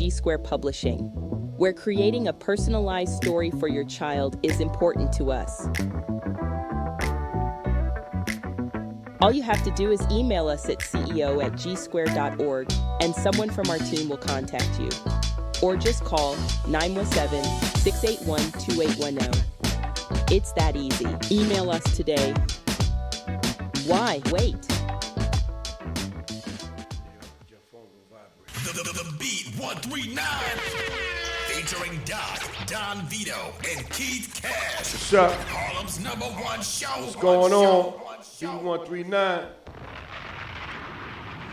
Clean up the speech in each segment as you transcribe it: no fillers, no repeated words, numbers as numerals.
G Square Publishing, where creating a personalized story for your child is important to us. All you have to do is email us at ceo@gsquare.org and someone from our team will contact you. Or just call 917-681-2810. It's that easy. Email us today. Why wait? The Beat 139, featuring Doc, Don Vito, and Keith Cash. What's up? Harlem's #1 show. What's going on? Beat 139.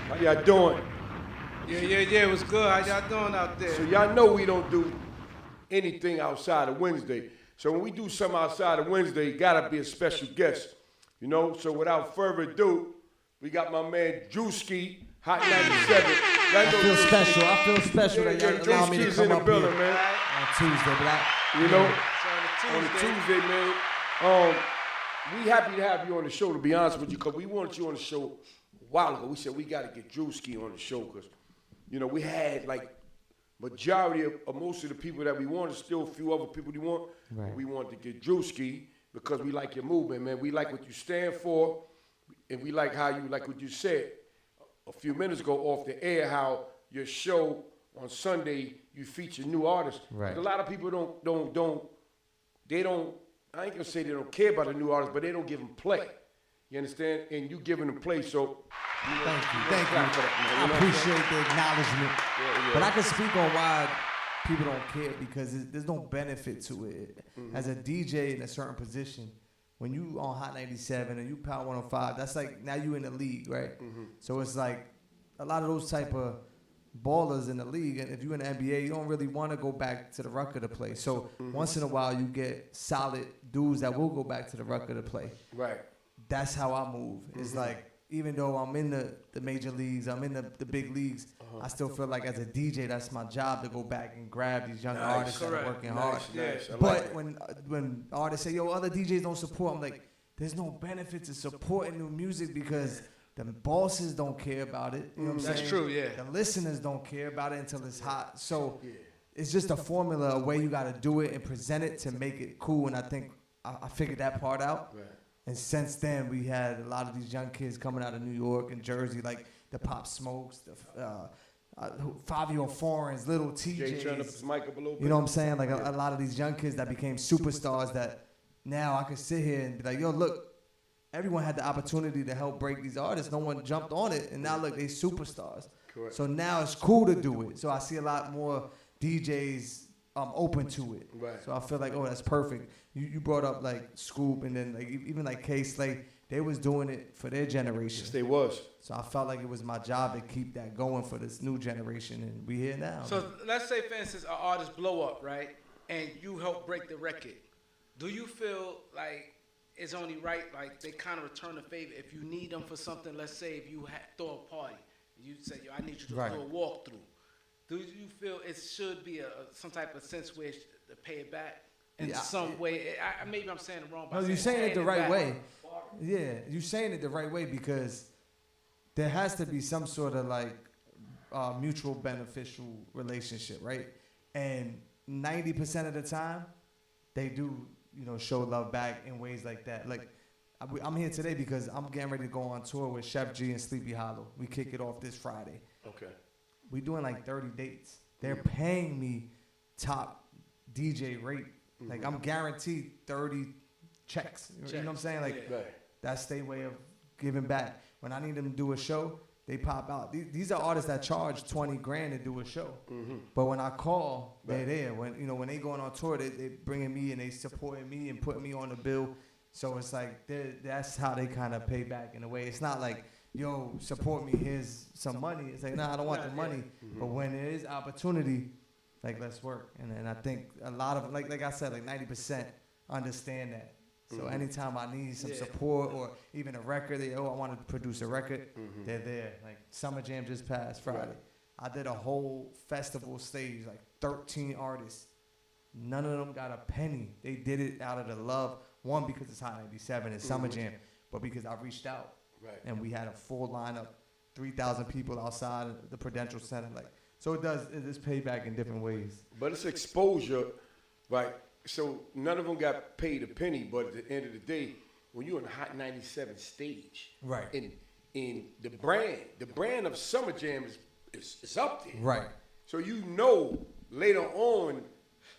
How y'all doing? Yeah. What's good? How y'all doing out there? So y'all know we don't do anything outside of Wednesday. So when we do something outside of Wednesday, it gotta be a special guest. You know, so without further ado, we got my man DREWSKI, Hot 97. I feel special that y'all allow me to come up here man. on Tuesday, Black. You know, on a Tuesday, man. We happy to have you on the show, to be honest with you, because we wanted you on the show a while ago. We said we got to get DREWSKI on the show because, you know, we had like majority of most of the people that we wanted, still a few other people we want. Right. We wanted to get DREWSKI because we like your movement, man. We like what you stand for, and we like how you, like what you said a few minutes ago off the air, how your show on Sunday, you feature new artists. Right. A lot of people I ain't gonna say they don't care about the new artists, but they don't give them play. You understand? And you giving them play, so. Thank you. For that, man. I appreciate the acknowledgement. Yeah. But I can speak on why people don't care because there's no benefit to it. Mm-hmm. As a DJ in a certain position, when you on Hot 97 and you Power 105, that's like now you in the league, right? Mm-hmm. So it's like a lot of those type of ballers in the league, and if you're in the NBA, you don't really want to go back to the Rucker to play. So once in a while, you get solid dudes that will go back to the Rucker to play. Right. That's how I move. It's like, even though I'm in the major leagues, I'm in the big leagues, I still feel like as a DJ, that's my job to go back and grab these young artists that are working hard. Nice. But when artists say, yo, other DJs don't support, I'm like, there's no benefit to supporting new music because the bosses don't care about it. You know what I'm saying? That's true, yeah. The listeners don't care about it until it's hot. So it's just a formula, a way you got to do it and present it to make it cool. And I think I figured that part out. Right. And since then, we had a lot of these young kids coming out of New York and Jersey, like the Pop Smokes, the 5-year-old Foreigns, little TJs. Jay turned up his mic up a little bit. You know what I'm saying? Like a lot of these young kids that became superstars that now I can sit here and be like, yo, look, everyone had the opportunity to help break these artists. No one jumped on it, and now look, they superstars. Correct. So now it's cool to do it. So I see a lot more DJs open to it. Right. So I feel like, oh, that's perfect. You brought up like Scoop, and then like even like K-Slay, they was doing it for their generation. Yes, they was. So I felt like it was my job to keep that going for this new generation, and we here now. So let's say, for instance, an artist blow up, right, and you help break the record. Do you feel like it's only right, like they kind of return the favor if you need them for something? Let's say if you throw a party, you say, yo, I need you to do a walkthrough. Do you feel it should be some type of sense where to pay it back in some way? Maybe I'm saying it wrong. No, you're saying it the right way. Yeah, you're saying it the right way because there has to be some sort of like mutual beneficial relationship, right? And 90% of the time, they do, show love back in ways like that. Like, I'm here today because I'm getting ready to go on tour with Chef G and Sleepy Hollow. We kick it off this Friday. Okay. We doing like 30 dates. They're paying me top DJ rate. Like I'm guaranteed 30 checks. You know what I'm saying? Like that's their way of giving back. When I need them to do a show, they pop out. These are artists that charge 20 grand to do a show. But when I call, they're there. When they going on tour, they bringing me and they supporting me and putting me on the bill. So it's like that's how they kind of pay back in a way. It's not like, yo, support me, here's some money. It's like, nah, I don't want the money. But when there is opportunity, like, let's work. And I think a lot of, like I said, like 90% understand that. So anytime I need some support or even a record, I want to produce a record, they're there. Like Summer Jam just passed Friday. I did a whole festival stage, like 13 artists. None of them got a penny. They did it out of the love. One, because it's Hot 97 and Summer Jam, but because I reached out. And we had a full lineup, 3,000 people outside the Prudential Center. So it is payback in different ways. But it's exposure, right? So none of them got paid a penny, but at the end of the day, when you're on the Hot 97 stage, Right. And the brand of Summer Jam is up there. Right. So you know later on,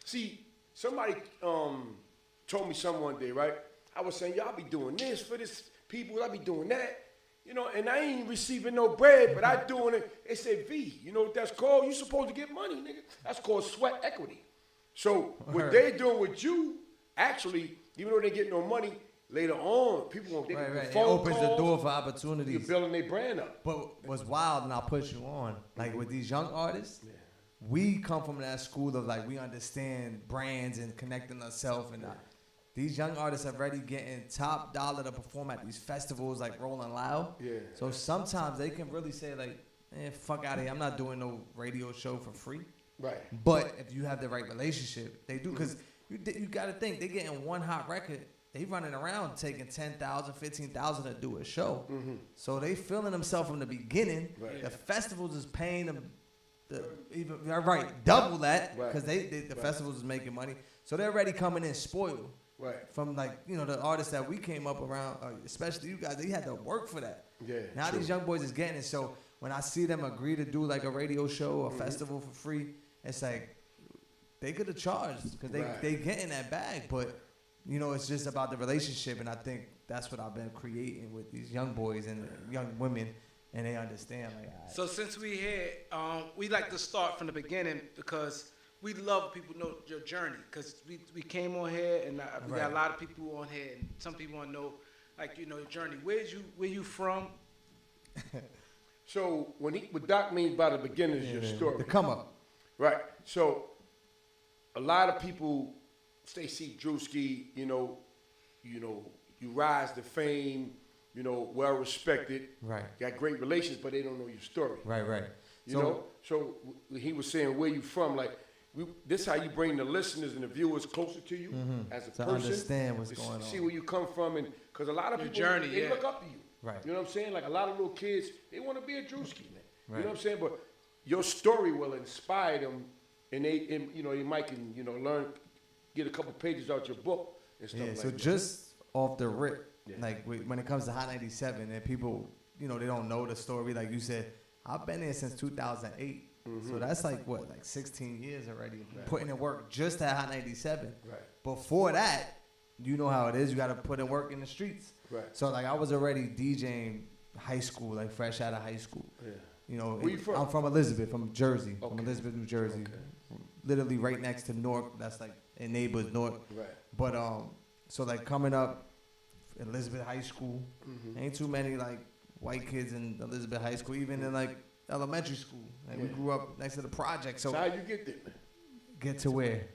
see, somebody told me something one day, right? I was saying, y'all be doing this for this people, I be doing that. You know, and I ain't receiving no bread, but I doing it. They said, V, you know what that's called? You supposed to get money, nigga. That's called sweat equity. So what they doing with you, actually, even though they get no money, later on, people gonna get Right. It phone opens calls, the door for opportunities. you're building their brand up. But what's wild, and I'll push you on, like with these young artists, we come from that school of like we understand brands and connecting ourselves, and these young artists are already getting top dollar to perform at these festivals like Rolling Loud. Yeah. So sometimes they can really say like, fuck out of here, I'm not doing no radio show for free. Right. But if you have the right relationship, they do, because you got to think, they getting one hot record, they running around taking 10,000, 15,000 to do a show. So they feeling themselves from the beginning. Right. The festivals is paying them double that, Right. because the festivals is making money. So they're already coming in spoiled. Right. From like, you know, the artists that we came up around, especially you guys, they had to work for that. Yeah. Now true. these young boys is getting it. So when I see them agree to do like a radio show, a festival for free, it's like they could have charged because they getting that bag. But you know, it's just about the relationship, and I think that's what I've been creating with these young boys and young women, and they understand. Like, So since we here, we like to start from the beginning because we love people to know your journey, because we came on here and we got a lot of people on here, and some people want to know, like, you know, your journey. Where you from? So what Doc means by the beginning is your story. the come up. Right. So a lot of people, they see DREWSKI, you know, you rise to fame, you know, well respected, Right. got great relations, but they don't know your story. Right. You know, so he was saying where you from, like. This is how you bring the listeners and the viewers closer to you as a To person. understand what's going on. See where you come from, and because a lot of Your people journey, they yeah. look up to you. Right. You know what I'm saying? Like a lot of little kids, they want to be a DREWSKI, man. Right. You know what I'm saying? But your story will inspire them, and they might can learn, get a couple pages out your book and stuff Yeah. like So that. just off the rip, Yeah. like when it comes to Hot 97, and people, you know, they don't know the story. Like you said, I've been there since 2008. So that's like 16 years already, putting in work just at Hot 97. Right. Before that, you know how it is. You got to put in work in the streets. Right. So like I was already DJing high school, like fresh out of high school. Yeah. You know, Where you from? I'm from Elizabeth, from Jersey, from Okay. Elizabeth, New Jersey. Okay. Literally right next to Newark. That's like in neighbors, Newark. Right. But so like coming up, Elizabeth High School, ain't too many like white kids in Elizabeth High School, even in like elementary school. Like we grew up next to the project. So how you get there? get to where?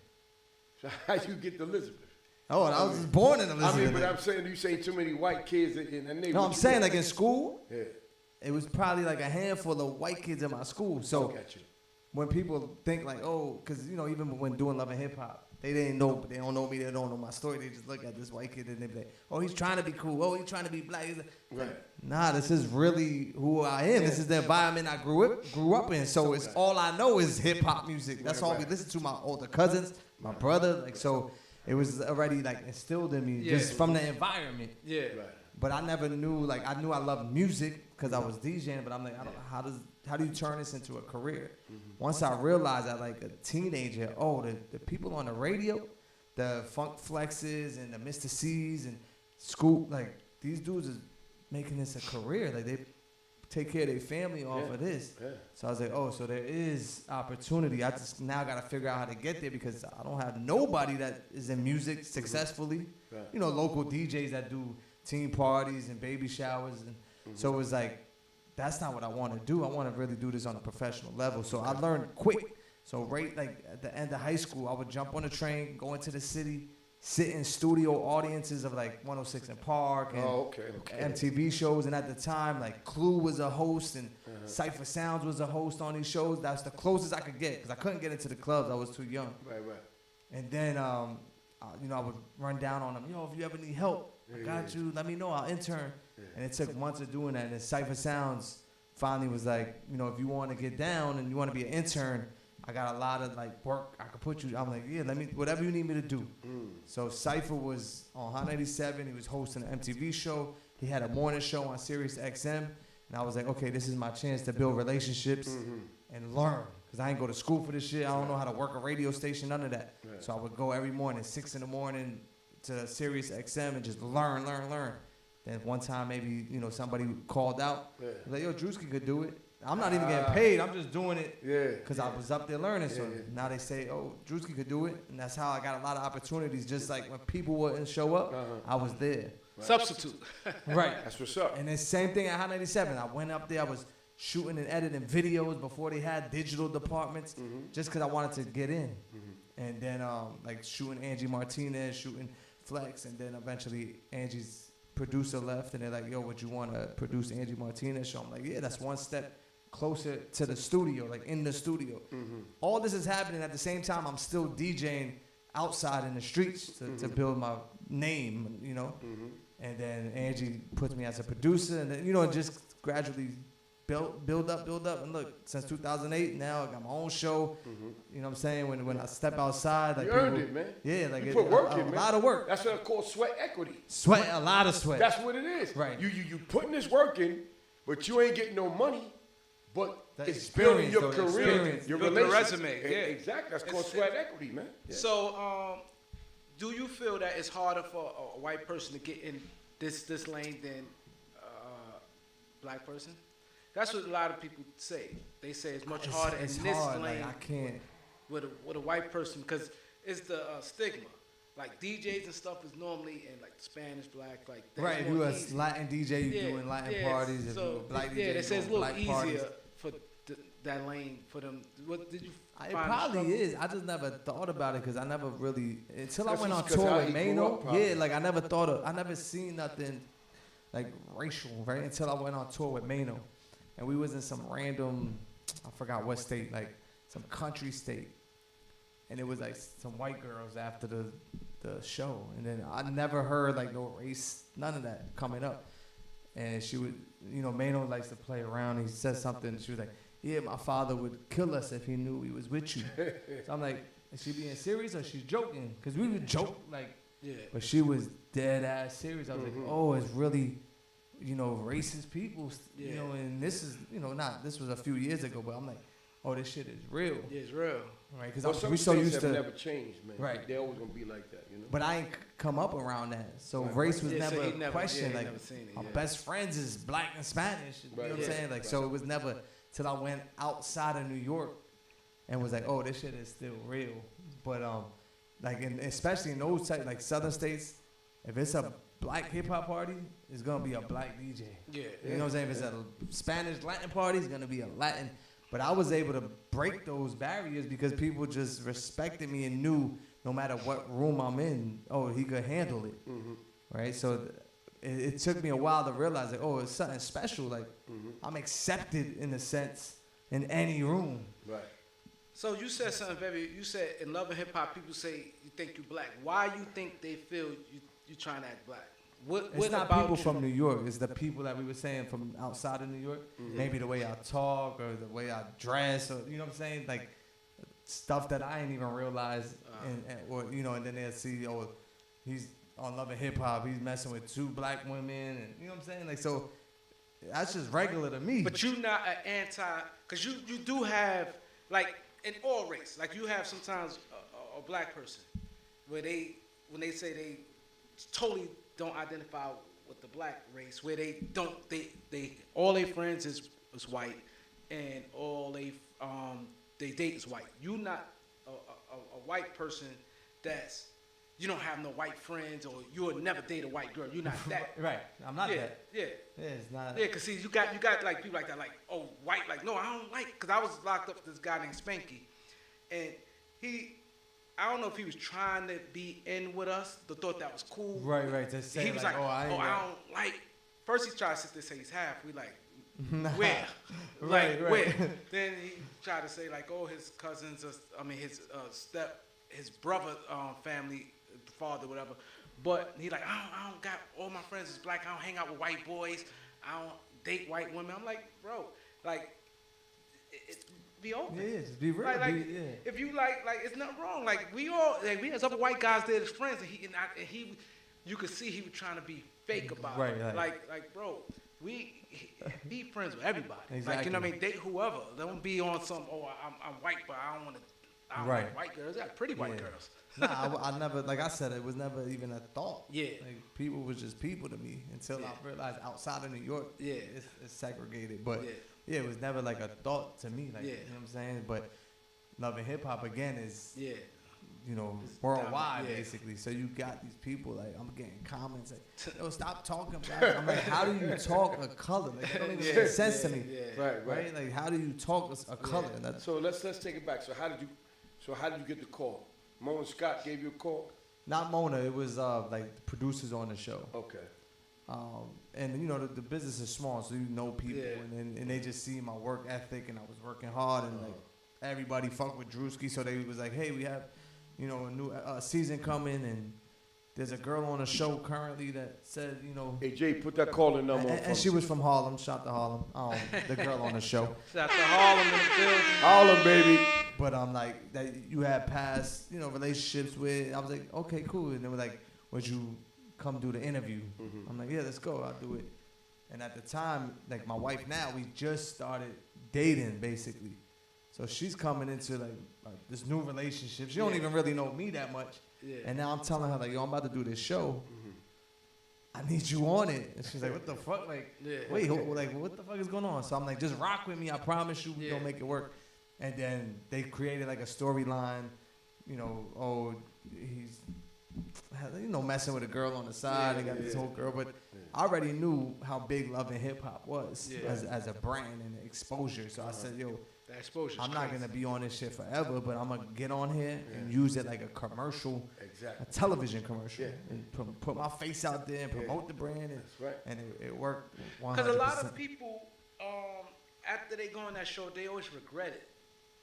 So how you get to Elizabeth? Oh, and I was just born in Elizabeth. I mean, but I'm saying you say too many white kids in the neighborhood. No, I'm saying like in school, Yeah. it was probably like a handful of white kids in my school. So Got you. when people think like, oh, because you know, even when doing Love and Hip Hop, they don't know me, they don't know my story. They just look at this white kid and they be like, oh, he's trying to be cool. Oh, he's trying to be black. Right. Nah, this is really who I am. This is the environment I grew up in. So it's all I know is hip hop music. That's all we listen to. My older cousins, my brother, like so. It was already like instilled in me just from the environment. Yeah. Right. But I never knew, like, I knew I loved music because I was DJing, but I'm like, I don't know, how do you turn this into a career? Once I realized that, like, a teenager, the people on the radio, the Funk Flexes and the Mr. C's and Scoop, like, these dudes is making this a career. Like, they take care of their family off of this. Yeah. So I was like, so there is opportunity. I just now got to figure out how to get there because I don't have nobody that is in music successfully. Right. You know, local DJs that do team parties and baby showers. And so it was like, that's not what I want to do. I want to really do this on a professional level. So I learned quick. So right like at the end of high school, I would jump on a train, go into the city, sit in studio audiences of like 106 and Park and MTV shows. And at the time, like Clue was a host and Cypher Sounds was a host on these shows. That's the closest I could get because I couldn't get into the clubs. I was too young. Right. And then, I would run down on them. If you ever need help, I got you. Let me know. I'll intern. And it took months of doing that. And then Cypher Sounds finally was like, you know, if you want to get down and you want to be an intern, I got a lot of like work I could put you. I'm like, yeah, let me, whatever you need me to do. So Cypher was on Hot 97. He was hosting an MTV show. He had a morning show on Sirius XM. And I was like, okay, this is my chance to build relationships and learn. Because I ain't go to school for this shit. I don't know how to work a radio station, none of that. Right. So I would go every morning, 6 in the morning to Sirius XM and just learn. Then one time maybe, you know, somebody called out. Like, yo, DREWSKI could do it. I'm not even getting paid. I'm just doing it because I was up there learning. So now they say, oh, DREWSKI could do it. And that's how I got a lot of opportunities. Just like when people wouldn't show up, I was there. Right. Substitute. Right. That's what's up. And the same thing at Hot 97. I went up there. I was shooting and editing videos before they had digital departments just because I wanted to get in. And then like shooting Angie Martinez, shooting Flex. And then eventually Angie's producer left. And they're like, yo, would you want to produce Angie Martinez show? I'm like, yeah, that's one step closer to the studio, like in the studio. All this is happening at the same time. I'm still DJing outside in the streets to build my name, you know. And then Angie puts me as a producer, and then, you know, just gradually build up. And look, since 2008, now I got my own show. You know what I'm saying? When I step outside, like you earned it, man. Yeah, like you put work in, man. A lot of work. That's what I call sweat equity. Sweat, a lot of sweat. That's what it is. Right. You putting this work in, but you ain't getting no money. But that it's building your though, career, your resume. Yeah, exactly. That's called sweat equity, man. Yeah. So, do you feel that it's harder for a white person to get in this lane than a black person? That's what a lot of people say. They say it's much harder in this lane. Like, I can't. With a white person, because it's the stigma. Like DJs and stuff is normally in like Spanish, black, like right. If you a Latin DJ, you doing Latin parties. If you a black DJ, they say it's a little easier parties. for that lane for them. What did you? It probably is. I just never thought about it because I never really until I went on tour with Mano. Yeah, like I never seen nothing like racial, right? Until I went on tour with Mano, and we was in some random, I forgot what state, like some country state. And it was like some white girls after the show. And then I never heard like no race, none of that coming up. And she would, you know, Mano likes to play around. He said something. She was like, yeah, my father would kill us if he knew we was with you. So I'm like, is she being serious or she's joking? Because we would joke like, but she was dead ass serious. I was like, oh, it's really, you know, racist people, you know, and this is, you know, this was a few years ago, but I'm like, oh, this shit is real. Yeah, it's real. Right, because we so used to never changed, man. Right, they're always gonna be like that, you know. But I ain't come up around that, so race was never a question. Like my best friends is black and Spanish. You know what I'm saying? Like so, it was never till I went outside of New York and was like, oh, this shit is still real. But like especially in those type like southern states, if it's a black hip hop party, it's gonna be a black DJ. Yeah, you know what I'm saying? If it's a Spanish Latin party, it's gonna be a Latin. But I was able to break those barriers because people just respected me and knew no matter what room I'm in, oh, he could handle it, right? So it took me a while to realize that, oh, it's something special. Like I'm accepted in a sense in any room. Right. So you said something you said in Love and Hip Hop, people say you think you black. Why you think they feel you trying to act black? It's not people from New York. It's the people that we were saying from outside of New York. Maybe the way I talk or the way I dress, or you know what I'm saying, like stuff that I ain't even realize, or you know, and then they'll see, oh, he's on Love and Hip Hop. He's messing with 2 black women, and you know what I'm saying, like so. That's just regular to me. But you not an anti, because you do have like in all race, like you have sometimes a black person where when they say they totally don't identify with the black race, where they all their friends is white, and all they date is white. You not a white person that's you don't have no white friends, or you would never date a white girl. You're not that. Right. I'm not that. Yeah. Yeah, it's not. Yeah, cause see, you got like people like that, like, oh, white, like, no, I don't like, cause I was locked up with this guy named Spanky, and I don't know if he was trying to be in with us, thought that was cool. Right. To say he was like, I don't like. First he tried to sit there say he's half. We like, where? Right. Where? Then he tried to say like, oh, his cousins, his brother family, father, whatever. But he like, I don't got, all my friends is black. I don't hang out with white boys. I don't date white women. I'm like, bro, like, be open. Yeah, just be real. If you like, it's nothing wrong. Like we had other white guys there as friends, and he, you could see he was trying to be fake about it. Right. Like, bro, be friends with everybody. Exactly. Like, you know what I mean? Date whoever. Don't be on some. Oh, I'm white, but I don't want to. I don't like white girls. I got pretty white girls. Nah, I never, like I said, it was never even a thought. Yeah. Like, people was just people to me until I realized outside of New York, it's segregated. But it was never like a thought to me. Like, you know what I'm saying? But Love and Hip Hop, again, is, you know, worldwide, basically. So you got these people, like, I'm getting comments like, yo, stop talking about it. I'm like, how do you talk a color? Like, it don't even make sense to me. Right? Like, how do you talk a color? So let's take it back. So how did you get the call? Mona Scott gave you a call? Not Mona. It was like the producers on the show. Okay. And you know the business is small, so you know people, and they just see my work ethic, and I was working hard, and like everybody fuck with DREWSKI, so they was like, hey, we have, you know, a new season coming, and there's a girl on the show currently that said, you know. Hey Jay, put that calling number on. And she was from Harlem. Shout to Harlem. The girl on the show. Shout to Harlem in the building. Harlem, baby. But I'm like, that you had past, you know, relationships with. I was like, okay, cool. And they were like, would you come do the interview? Mm-hmm. I'm like, yeah, let's go. I'll do it. And at the time, like my wife now, we just started dating basically. So she's coming into like this new relationship. She don't even really know me that much. Yeah. And now I'm telling her like, yo, I'm about to do this show. Mm-hmm. I need you on it. And she's like, what the fuck? Like, wait, like, what the fuck is going on? So I'm like, just rock with me. I promise you, we're gonna make it work. And then they created like a storyline, you know, oh, he's, you know, messing with a girl on the side. They got this whole girl. But I already knew how big Love and Hip Hop was as a brand and exposure. So I said, yo, I'm not going to be on this shit forever, but I'm going to get on here and use it like a commercial, a television commercial, and put my face out there and promote the brand. And it worked 100%. Because a lot of people, after they go on that show, they always regret it.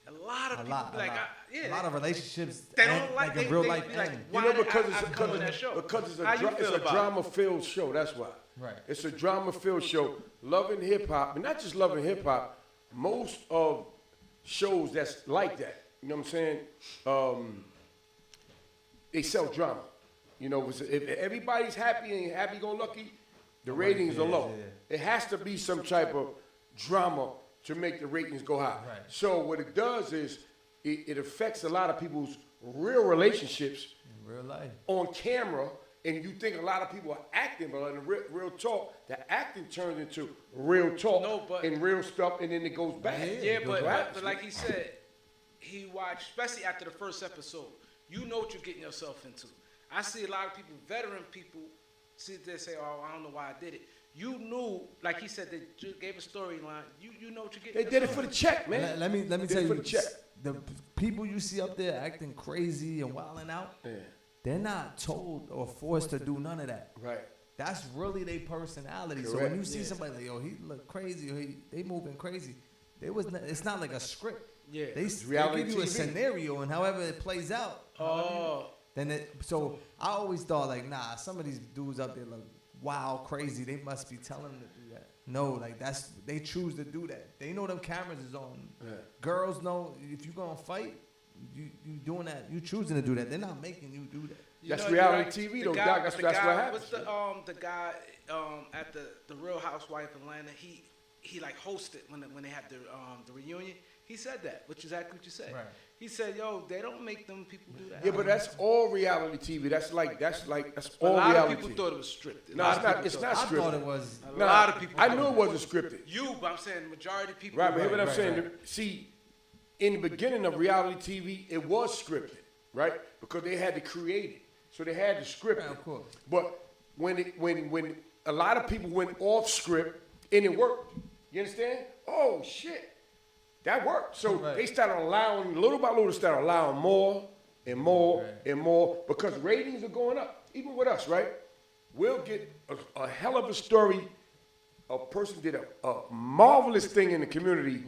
A lot of a lot of relationships they don't like in real life like, you know, because it's a drama-filled show. That's why. Right. It's a drama-filled show. Love and Hip Hop, and not just Love and Hip Hop. Most of shows that's like that, you know what I'm saying? They sell drama. You know, if everybody's happy and happy-go-lucky, the ratings are low. It has to be some type of drama to make the ratings go high. Right. So what it does is it affects a lot of people's real relationships in real life on camera, and you think a lot of people are acting, but in the real talk, the acting turns into real talk and real stuff, and then it goes back. But like he said, he watched, especially after the first episode, you know what you're getting yourself into. I see a lot of people, veteran people, sit there and say, oh, I don't know why I did it. You knew, like he said, they gave a storyline. You know what you're getting. They did it for the check, man. Let me tell you, the people you see up there acting crazy and wilding out, they're not told or forced to do none of that. Right. That's really their personality. Correct. So when you see somebody like, yo, he look crazy, or they moving crazy, it's not like a script. Yeah. They give you a scenario, and however it plays out. So I always thought like, nah, some of these dudes out there look wild, crazy. They must be telling them to do that. No, like they choose to do that. They know them cameras is on. Yeah. Girls know if you gonna fight, you doing that. You choosing to do that. They're not making you do that. That's reality TV, though. That's what happens. What's the guy at the Real Housewife of Atlanta? He like hosted when they had the reunion. He said that, which is exactly what you said. Right. He said, "Yo, they don't make them people do that." Yeah, but that's all reality TV. That's all reality. A lot of people thought it was scripted. No, it's not scripted. I thought it was. A lot of people. I knew it wasn't scripted. But I'm saying majority of people. Right, but hear what I'm saying. See, in the beginning of reality TV, it was scripted, right? Because they had to create it, so they had to script it. Of course. But when a lot of people went off script and it worked, you understand? Oh shit. That worked. So they started allowing, little by little, started allowing more and more and more because ratings are going up. Even with us, right? We'll get a hell of a story. A person did a marvelous thing in the community,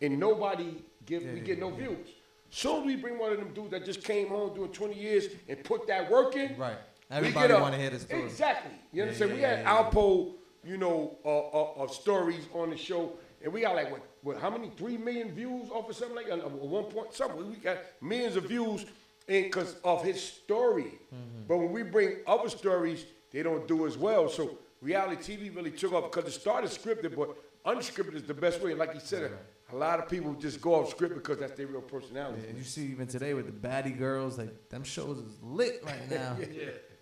and we get no views. Soon as we bring one of them dudes that just came home doing 20 years and put that work in, everybody want to hear the story. Exactly. You understand? We had Alpo, of stories on the show. And we got like what? How many? 3 million views off of something like that? 1 point something. We got millions of views because of his story. But when we bring other stories, they don't do as well. So reality TV really took off because it started scripted, but unscripted is the best way. Like he said, a lot of people just go off script because that's their real personality. And you see even today with the baddie girls, like them shows is lit right now.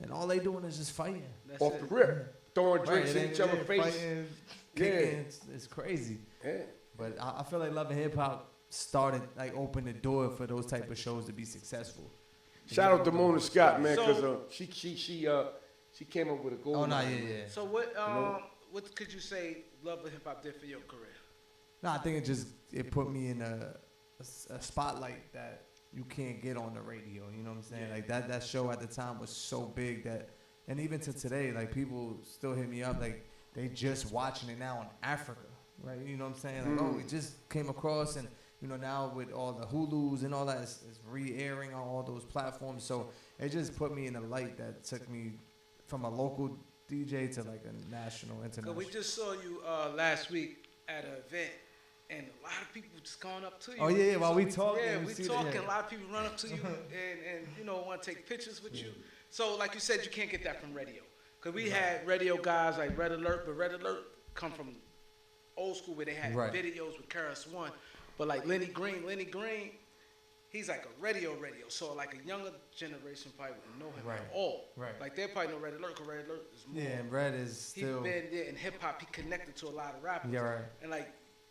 And all they doing is just fighting. Off the rip. Throwing drinks in each other's face. Fighting, kicking, it's crazy. Yeah. But I feel like Love and Hip Hop started, like, opened the door for those type of shows to be successful. Shout out to Mona Scott, man, because she came up with a goal. Oh, no, yeah. So what could you say Love and Hip Hop did for your career? No, I think it put me in a spotlight that you can't get on the radio. You know what I'm saying? Like that show at the time was so big that, and even to today, like people still hit me up like they just watching it now in Africa, right? You know what I'm saying? Like, oh, we just came across, and you know now with all the Hulus and all that, it's re-airing on all those platforms. So it just put me in a light that took me from a local DJ to like a national, international. We just saw you last week at an event. And a lot of people just going up to you. Oh yeah, while we talking. Yeah, we talking. A lot of people run up to you and you know want to take pictures with you. So like you said, you can't get that from radio. Cause we had radio guys like Red Alert, but Red Alert come from old school where they had videos with Karis One. But like Lenny Green, he's like a radio. So like a younger generation probably wouldn't know him at all. Right. Like they probably know Red Alert, cause Red Alert is more. Yeah, and Red is still. He's been there in hip hop. He connected to a lot of rappers. Yeah, right. And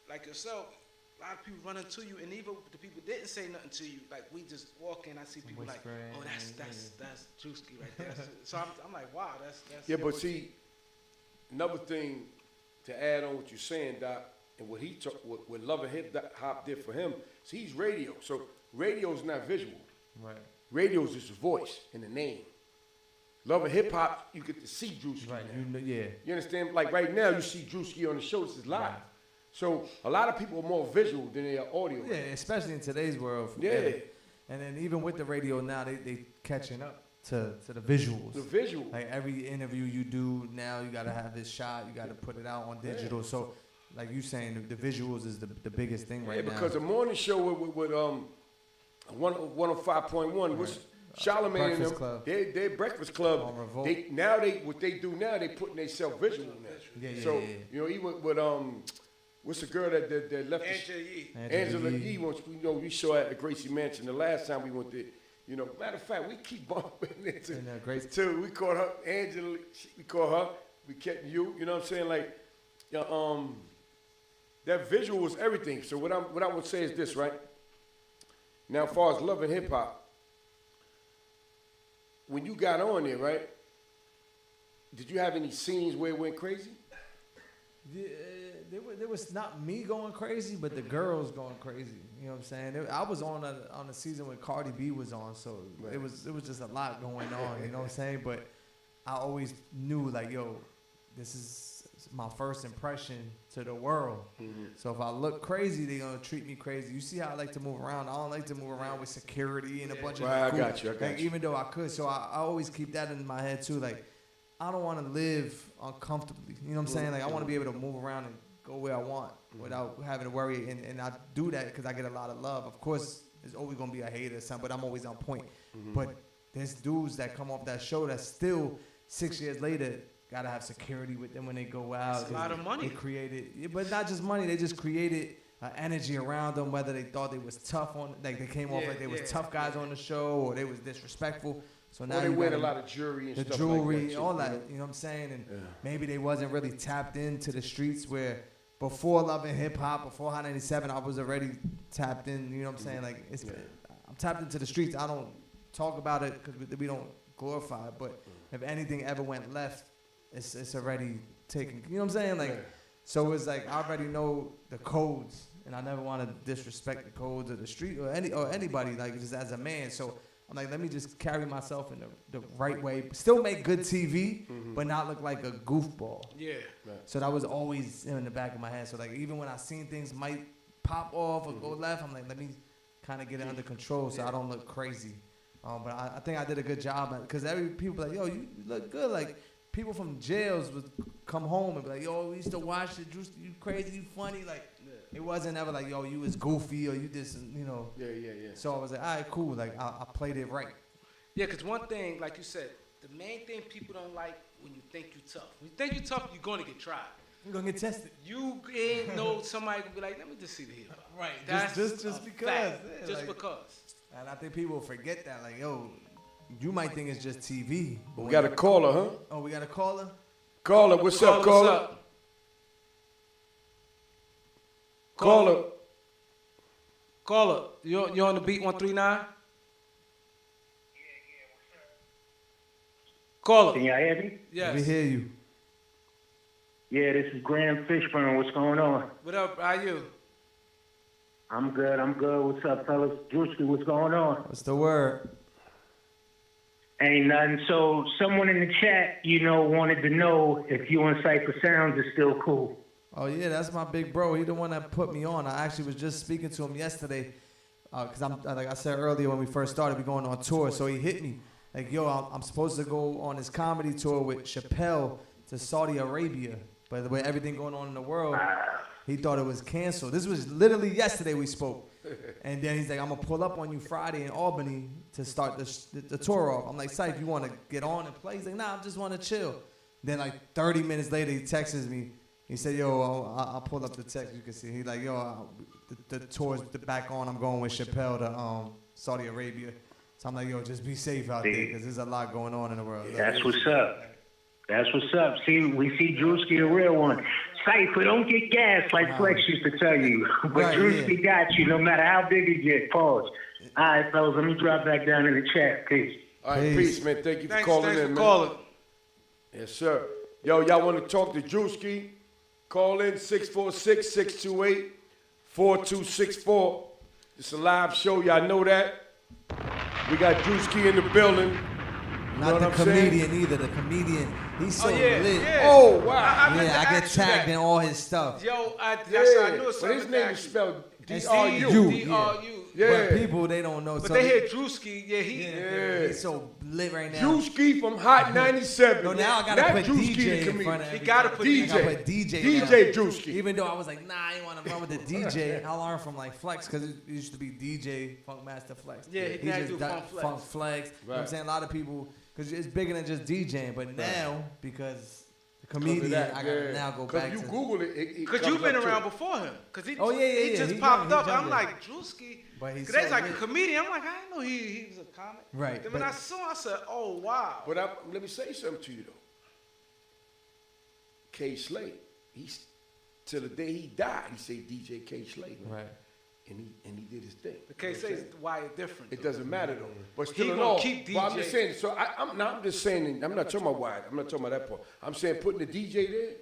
like yourself, a lot of people running to you, and even the people didn't say nothing to you. Like we just walk in, I see people like, oh, that's DREWSKI right there. So I'm like, wow, that's. Yeah, but see, another thing to add on what you're saying, Doc, and what what Love and Hip Hop did for him. See, he's radio, so radio's not visual. Right. Radio's just a voice and a name. Love and Hip Hop, you get to see DREWSKI. Right. You understand? Like right now, you see DREWSKI on the show. This is live. Right. So a lot of people are more visual than they are audio. Yeah, especially in today's world. Yeah. And then even with the radio now, they catching up to the visuals. The visual. Like every interview you do now, you gotta have this shot. You gotta put it out on digital. Yeah. So, like you saying, the visuals is the biggest thing right now. Yeah, because the morning show with 105.1 was Charlamagne and them. They Breakfast Club. What they do now, they putting themselves visual now. Yeah. So you know, even with what's the girl that left? Angela Yee. Once we saw at the Gracie Mansion the last time we went there. You know, matter of fact, we keep bumping into too. We called her Angela. We call her. We kept you. You know what I'm saying? Like, that visual was everything. So what I would say is this, right? Now, as far as Love and Hip Hop, when you got on there, right? Did you have any scenes where it went crazy? There was not me going crazy, but the girls going crazy. You know what I'm saying? I was on a season when Cardi B was on, so it was just a lot going on. You know what I'm saying? But I always knew like, yo, this is my first impression to the world. Mm-hmm. So if I look crazy, they're gonna treat me crazy. You see how I like to move around? I don't like to move around with security and a bunch of. I got you. Even though I could, so I always keep that in my head too. Like, I don't want to live uncomfortably. You know what I'm saying? Like, I want to be able to move around and go where I want without having to worry. And I do that because I get a lot of love. Of course, there's always going to be a hater or something, but I'm always on point. Mm-hmm. But there's dudes that come off that show that still 6 years later got to have security with them when they go out. It's a lot of money. They created, but not just money. They just created energy around them, whether they thought they was tough on, like they came off like they was tough guys on the show or they was disrespectful. So now they wear a lot of jewelry and stuff jewelry, like that. All that, you know what I'm saying? And maybe they wasn't really tapped into the streets where before Love and Hip Hop, before Hot 97, I was already tapped in, you know what I'm saying? Like, I'm tapped into the streets. I don't talk about it because we don't glorify it, but if anything ever went left, it's already taken, you know what I'm saying? Like, so it's like I already know the codes, and I never want to disrespect the codes of the street or anybody, like just as a man. So I'm like, let me just carry myself in the right way. Still make good TV, but not look like a goofball. Yeah. Right. So that was always in the back of my head. So like even when I seen things might pop off or go left, I'm like, let me kind of get it under control so I don't look crazy. But I think I did a good job because people like, yo, you look good. Like people from jails would come home and be like, yo, we used to watch it. You crazy, you funny. Like It wasn't ever like, yo, you was goofy or you just, you know. Yeah. So I was like, all right, cool. Like, I played it right. Yeah, because one thing, like you said, the main thing people don't like when you think you tough. When you think you tough, you're going to get tried. You're going to get tested. You ain't know somebody gonna be like, let me just see the hip hop. Right. That's Just because. Yeah, just like, because. And I think people forget that. Like, yo, you might think it's just TV. We got a caller, huh? Oh, we got a caller? Caller, what's up, caller? Caller, you on the beat 139? Caller. Can y'all hear me? Yes. We hear you. Yeah, this is Graham Fishburne. What's going on? What up? How you? I'm good. What's up, fellas? DREWSKI, what's going on? What's the word? Ain't nothing. So someone in the chat, wanted to know if you and Cypher Sounds is still cool. Oh, yeah, that's my big bro. He the one that put me on. I actually was just speaking to him yesterday because like I said earlier when we first started, we going on tour. So he hit me. Like, yo, I'm supposed to go on this comedy tour with Chappelle to Saudi Arabia. But with everything going on in the world, he thought it was canceled. This was literally yesterday we spoke. And then he's like, I'm going to pull up on you Friday in Albany to start the tour off. I'm like, Cypher, you want to get on and play? He's like, nah, I just want to chill. Then like 30 minutes later, he texts me. He said, yo, I'll pull up the text. You can see. He's like, yo, the tour's back on. I'm going with Chappelle to Saudi Arabia. So I'm like, yo, just be safe out there because there's a lot going on in the world. That's what's up. That's what's up. See, we see DREWSKI, the real one. Cypher, don't get gas like Flex used to tell you. But Right, DREWSKI got you no matter how big it gets. Pause. All right, fellas, let me drop back down in the chat. Peace. All right, peace, man. Thank you for calling in, man. Calling. Yes, sir. Yo, y'all want to talk to DREWSKI? Call in 646-628-4264. It's a live show. Y'all know that. We got DREWSKI in the building. Not the comedian either. The comedian, he's so lit. Yeah. Oh, wow. Yeah, I get tagged in all his stuff. Yo, that's how I knew it. But his name is spelled D-R-U. D-R-U. Yeah. But people, they don't know. But so they hear DREWSKI. Yeah, he's so lit right now. DREWSKI from Hot 97. No, now I gotta Not put DREWSKI DJ the in comedian. front of He everything. gotta put I gotta put DJ DREWSKI. Even though I was like, nah, I ain't want to run with the DJ. I learned from like Flex because it used to be DJ Funkmaster Flex. Yeah, he now do Funk Flex. Funk Flex. You know what I'm saying? A lot of people, because it's bigger than just DJing. But now, because the comedian, I gotta now go back to. Because you Google it. Because you've been around before him. Because he, he just he popped up. jumped I'm in. like, DREWSKI. But he's Because so they like lit. a comedian. I'm like, I didn't know he was a comic. Right, Then when but- I saw him, I said, oh, wow. But let me say something to you, though. K. Slade, till the day he died, he said DJ K. Slade. Man. Right. And he did his thing. The case says why it's different. It doesn't matter though. But still, He in gonna all, keep well, I'm DJ. just saying. So I'm just saying. I'm not talking about why. I'm not talking about that part. I'm saying putting the DJ there.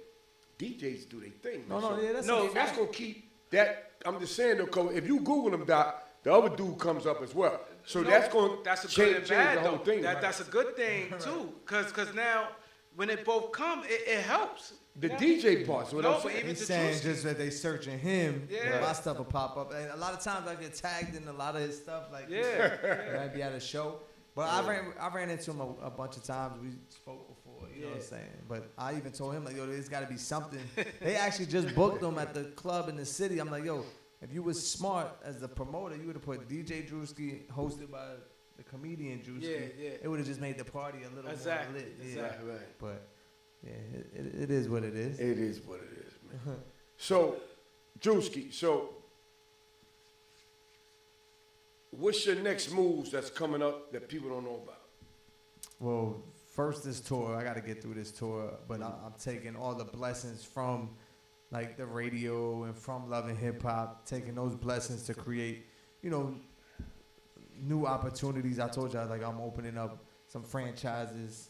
DJs do their thing. No, man. no, So, yeah, that's that's gonna keep that. I'm just saying though, 'cause if you Google him, Doc, the other dude comes up as well. So that's gonna That's a change, good and bad the whole though. thing. That's a good thing too, cause now when they both come, it helps. the DJ part. So what No, I'm but saying. even He's the saying DREWSKI. just that they searching him, Yeah. my stuff will pop up. And a lot of times I get tagged in a lot of his stuff. Like, Yeah. it might be at a show. But I ran into him a bunch of times. We spoke before, you know what I'm saying? But I even told him, like, yo, there's got to be something. They actually just booked him at the club in the city. I'm like, yo, if you was smart as the promoter, you would have put DJ DREWSKI hosted by the comedian DREWSKI. Yeah. It would have just made the party a little more lit. Yeah. Exactly. Right. But, yeah, it is what it is. It is what it is, man. So, DREWSKI, so what's your next moves that's coming up that people don't know about? Well, first this tour, I got to get through this tour, but I'm taking all the blessings from like the radio and from Love and Hip Hop, taking those blessings to create, new opportunities. I told you, I'm opening up some franchises,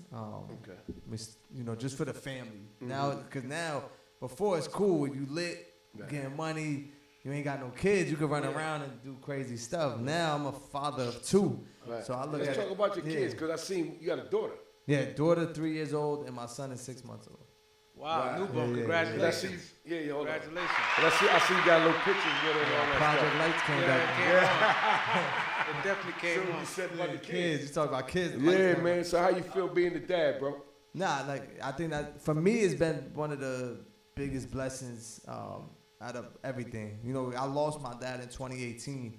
just for the family. Now, because before it's cool, you lit, you getting money, you ain't got no kids, you can run around and do crazy stuff. Now I'm a father of two. Right. So I look Let's at talk about your kids, because I seen you got a daughter. Yeah, daughter 3 years old and my son is 6 months old. Wow, newborn, Yeah, congratulations. Hold on. Congratulations. But I see you got little pictures with her and all that Project stuff. Lights came back. It definitely So came you on. said about the Kids, kids. you talk about kids. Yeah, man. So how you feel being the dad, bro? Nah, I think that for me it's been one of the biggest blessings. out of everything. You know, I lost my dad in 2018,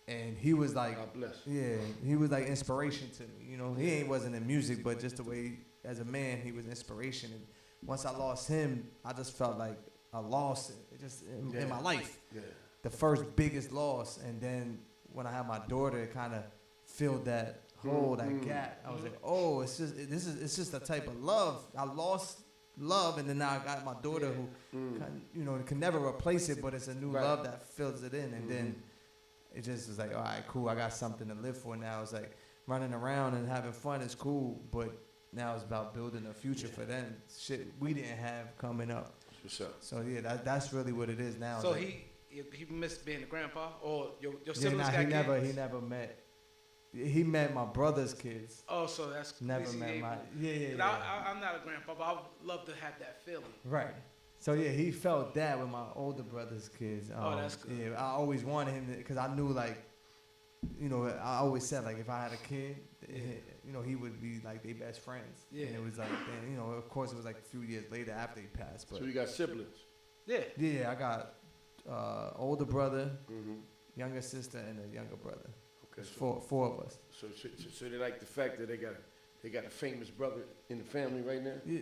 and he was like, God bless. yeah, he was like inspiration to me. You know, wasn't in music, but just the way as a man, he was inspiration. And once I lost him, I just felt like a loss in my life. Yeah. The first biggest loss, and then when I had my daughter, it kind of filled that hole, that gap. I was like, oh, it's just a type of love. I lost love, and then now I got my daughter who, can never replace it, but it's a new love that fills it in, and then it just was like, all right, cool. I got something to live for now. It's like running around and having fun is cool, but now it's about building a future for them. Shit we didn't have coming up. So yeah, that's really what it is now. So he missed being a grandpa, or your siblings got kids? He never met. He met my brother's kids. Oh, so that's never met my. Yeah. I'm not a grandpa, but I would love to have that feeling. Right. So yeah, he felt that with my older brother's kids. Oh, that's good. Yeah, I always wanted him to, because I knew like, I always said like if I had a kid, he would be like their best friends. Yeah. And it was like, of course it was like a few years later after he passed. But so you got siblings? Yeah. Yeah, I got older brother, younger sister, and a younger brother. Okay. So four of us. So they like the fact that they got a famous brother in the family right now? Yeah,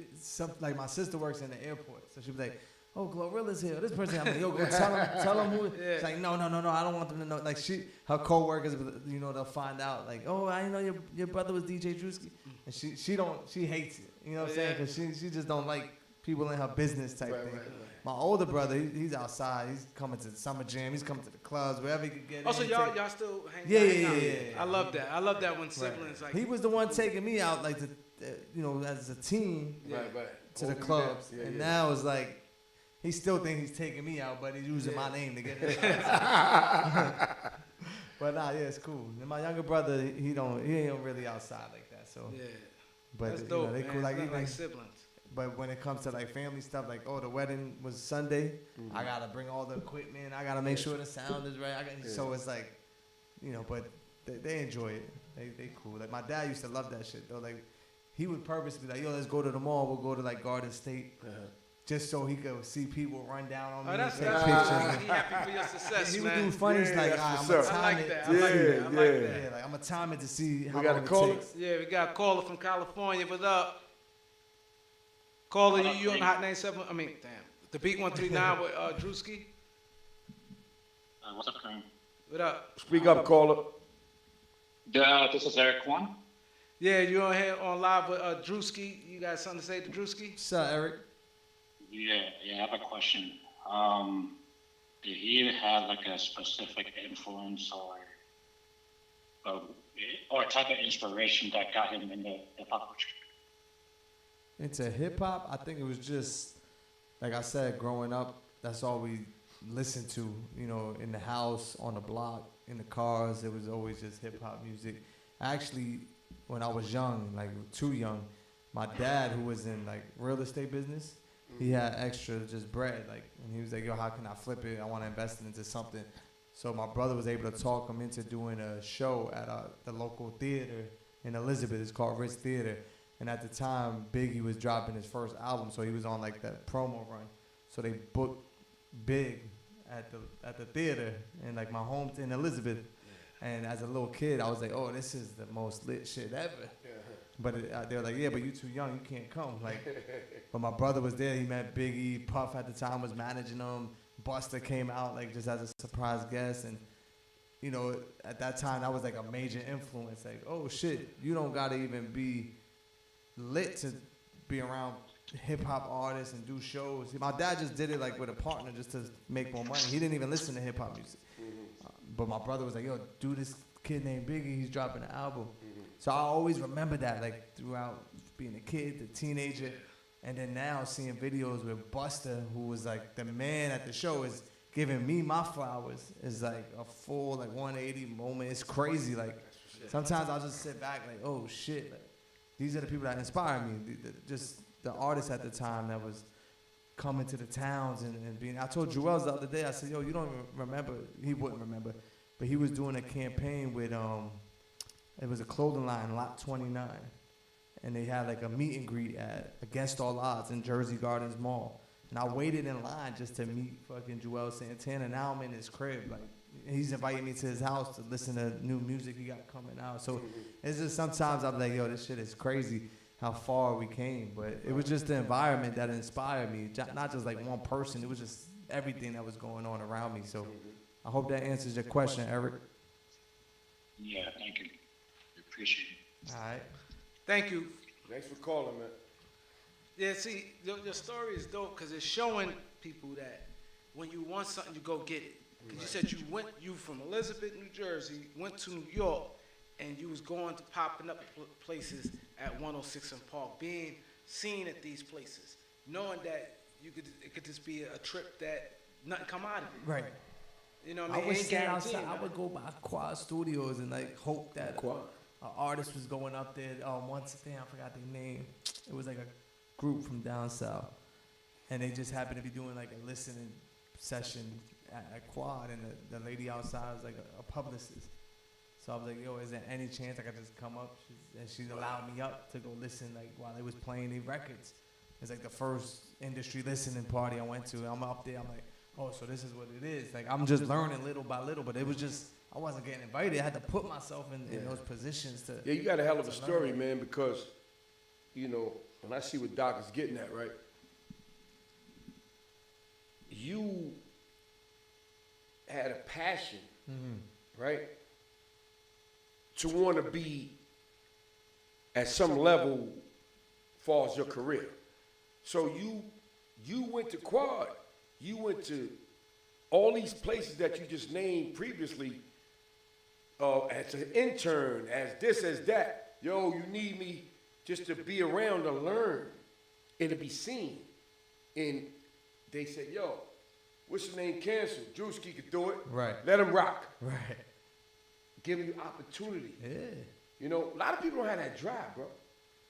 like my sister works in the airport, so she'd be like, oh, Glorilla's here. This person, I'm like, yo, go tell them who. Yeah. She's like, no, I don't want them to know. Like her co-workers, they'll find out. Like, oh, I know your brother was DJ DREWSKI, and she hates it. You know what I'm saying? Because she just don't like people in her business type thing. Right. My older brother, he's outside. He's coming to the summer jam. He's coming to the clubs, wherever he could get. Oh, so y'all still hang out? Yeah. I love that. I love that when siblings like. He was the one taking me out, like as a team, to the clubs, and now it's like. He still thinks he's taking me out, but he's using my name to get it. But it's cool. And my younger brother, he ain't really outside like that. So but that's dope, they man. cool. Like siblings. But when it comes to like family stuff, like the wedding was Sunday, I gotta bring all the equipment. I gotta make sure the sound is right. So it's like, but they enjoy it. They cool. Like my dad used to love that shit though. Like he would purposely like, yo, let's go to the mall. We'll go to like Garden State. Just so he could see people run down on me and take pictures. He happy for your success, he man. would do funny like, I'm gonna time it. I like that. Like I'm gonna time it to see how long it takes. Yeah, we got a caller from California. What's up? Caller, you on the Hot 97? The Beat 139 with DREWSKI. What's up, Kareem? What up? Speak up, caller. This is Eric Kwan. Yeah, you on here on live with DREWSKI. You got something to say to DREWSKI? What's up, Eric? Yeah, I have a question. Did he have like a specific influence or type of inspiration that got him into hip-hop culture? Into hip-hop? I think it was just, like I said, growing up, that's all we listened to, in the house, on the block, in the cars. It was always just hip-hop music. Actually, when I was young, like too young, my dad, who was in like real estate business, he had extra just bread, and he was like, yo, how can I flip it? I want to invest it into something. So my brother was able to talk him into doing a show at the local theater in Elizabeth. It's called Ritz Theater. And at the time, Biggie was dropping his first album, so he was on like that promo run. So they booked Big at the theater in like my home in Elizabeth. And as a little kid, I was like, oh, this is the most lit shit ever. But they were like, yeah, but you too young, you can't come. But my brother was there. He met Biggie. Puff at the time was managing him. Busta came out just as a surprise guest. And, at that time, that was like a major influence. Like, oh, shit, you don't got to even be lit to be around hip-hop artists and do shows. My dad just did it with a partner just to make more money. He didn't even listen to hip-hop music. But my brother was like, yo, do this kid named Biggie. He's dropping an album. So I always remember that, throughout being a kid, the teenager, and then now seeing videos with Busta, who was like the man at the show, is giving me my flowers. Is like a full 180 moment. It's crazy. Sometimes I'll just sit back oh shit, these are the people that inspire me. Just the artists at the time that was coming to the towns and being. I told Jewels the other day. I said, yo, you don't even remember. He wouldn't remember, but he was doing a campaign with It was a clothing line, Lot 29, and they had a meet and greet at Against All Odds in Jersey Gardens Mall. And I waited in line just to meet fucking Joel Santana. Now I'm in his crib. Like, he's inviting me to his house to listen to new music he got coming out. So it's just sometimes I'm like, yo, this shit is crazy how far we came. But it was just the environment that inspired me. Not just like one person. It was just everything that was going on around me. So I hope that answers your question, Eric. Yeah, thank you. Appreciate it. All right. Thank you. Thanks for calling, man. Yeah, see, your story is dope because it's showing people that when you want something, you go get it. Because you said you from Elizabeth, New Jersey, went to New York, and you was going to popping up places at 106 and Park, being seen at these places, knowing that it could just be a trip that nothing come out of it. Right. You know what I mean? I would sit outside. I would go by Quad Studios and like hope that an artist was going up there. Once a day, I forgot their name. It was like a group from down south, and they just happened to be doing like a listening session at Quad, and the lady outside was like a publicist. So I was like, yo, is there any chance I could just come up? And she allowed me up to go listen like while they was playing their records. It's like the first industry listening party I went to. I'm up there, I'm like, oh, so this is what it is. Like, I'm just learning little by little, but it was just, I wasn't getting invited. I had to put myself in those positions to. Yeah, you got a hell of a story, man, because, you know, when I see what Doc is getting at, right? You had a passion, right, to want to be at some level far as your career. So you went to Quad. You went to all these places that you just named previously as an intern, as this, as that. Yo, you need me just to be around to learn and to be seen. And they said, yo, what's your name? Cancel. DREWSKI could do it. Right. Let him rock. Right. Giving you opportunity. Yeah. You know, a lot of people don't have that drive, bro.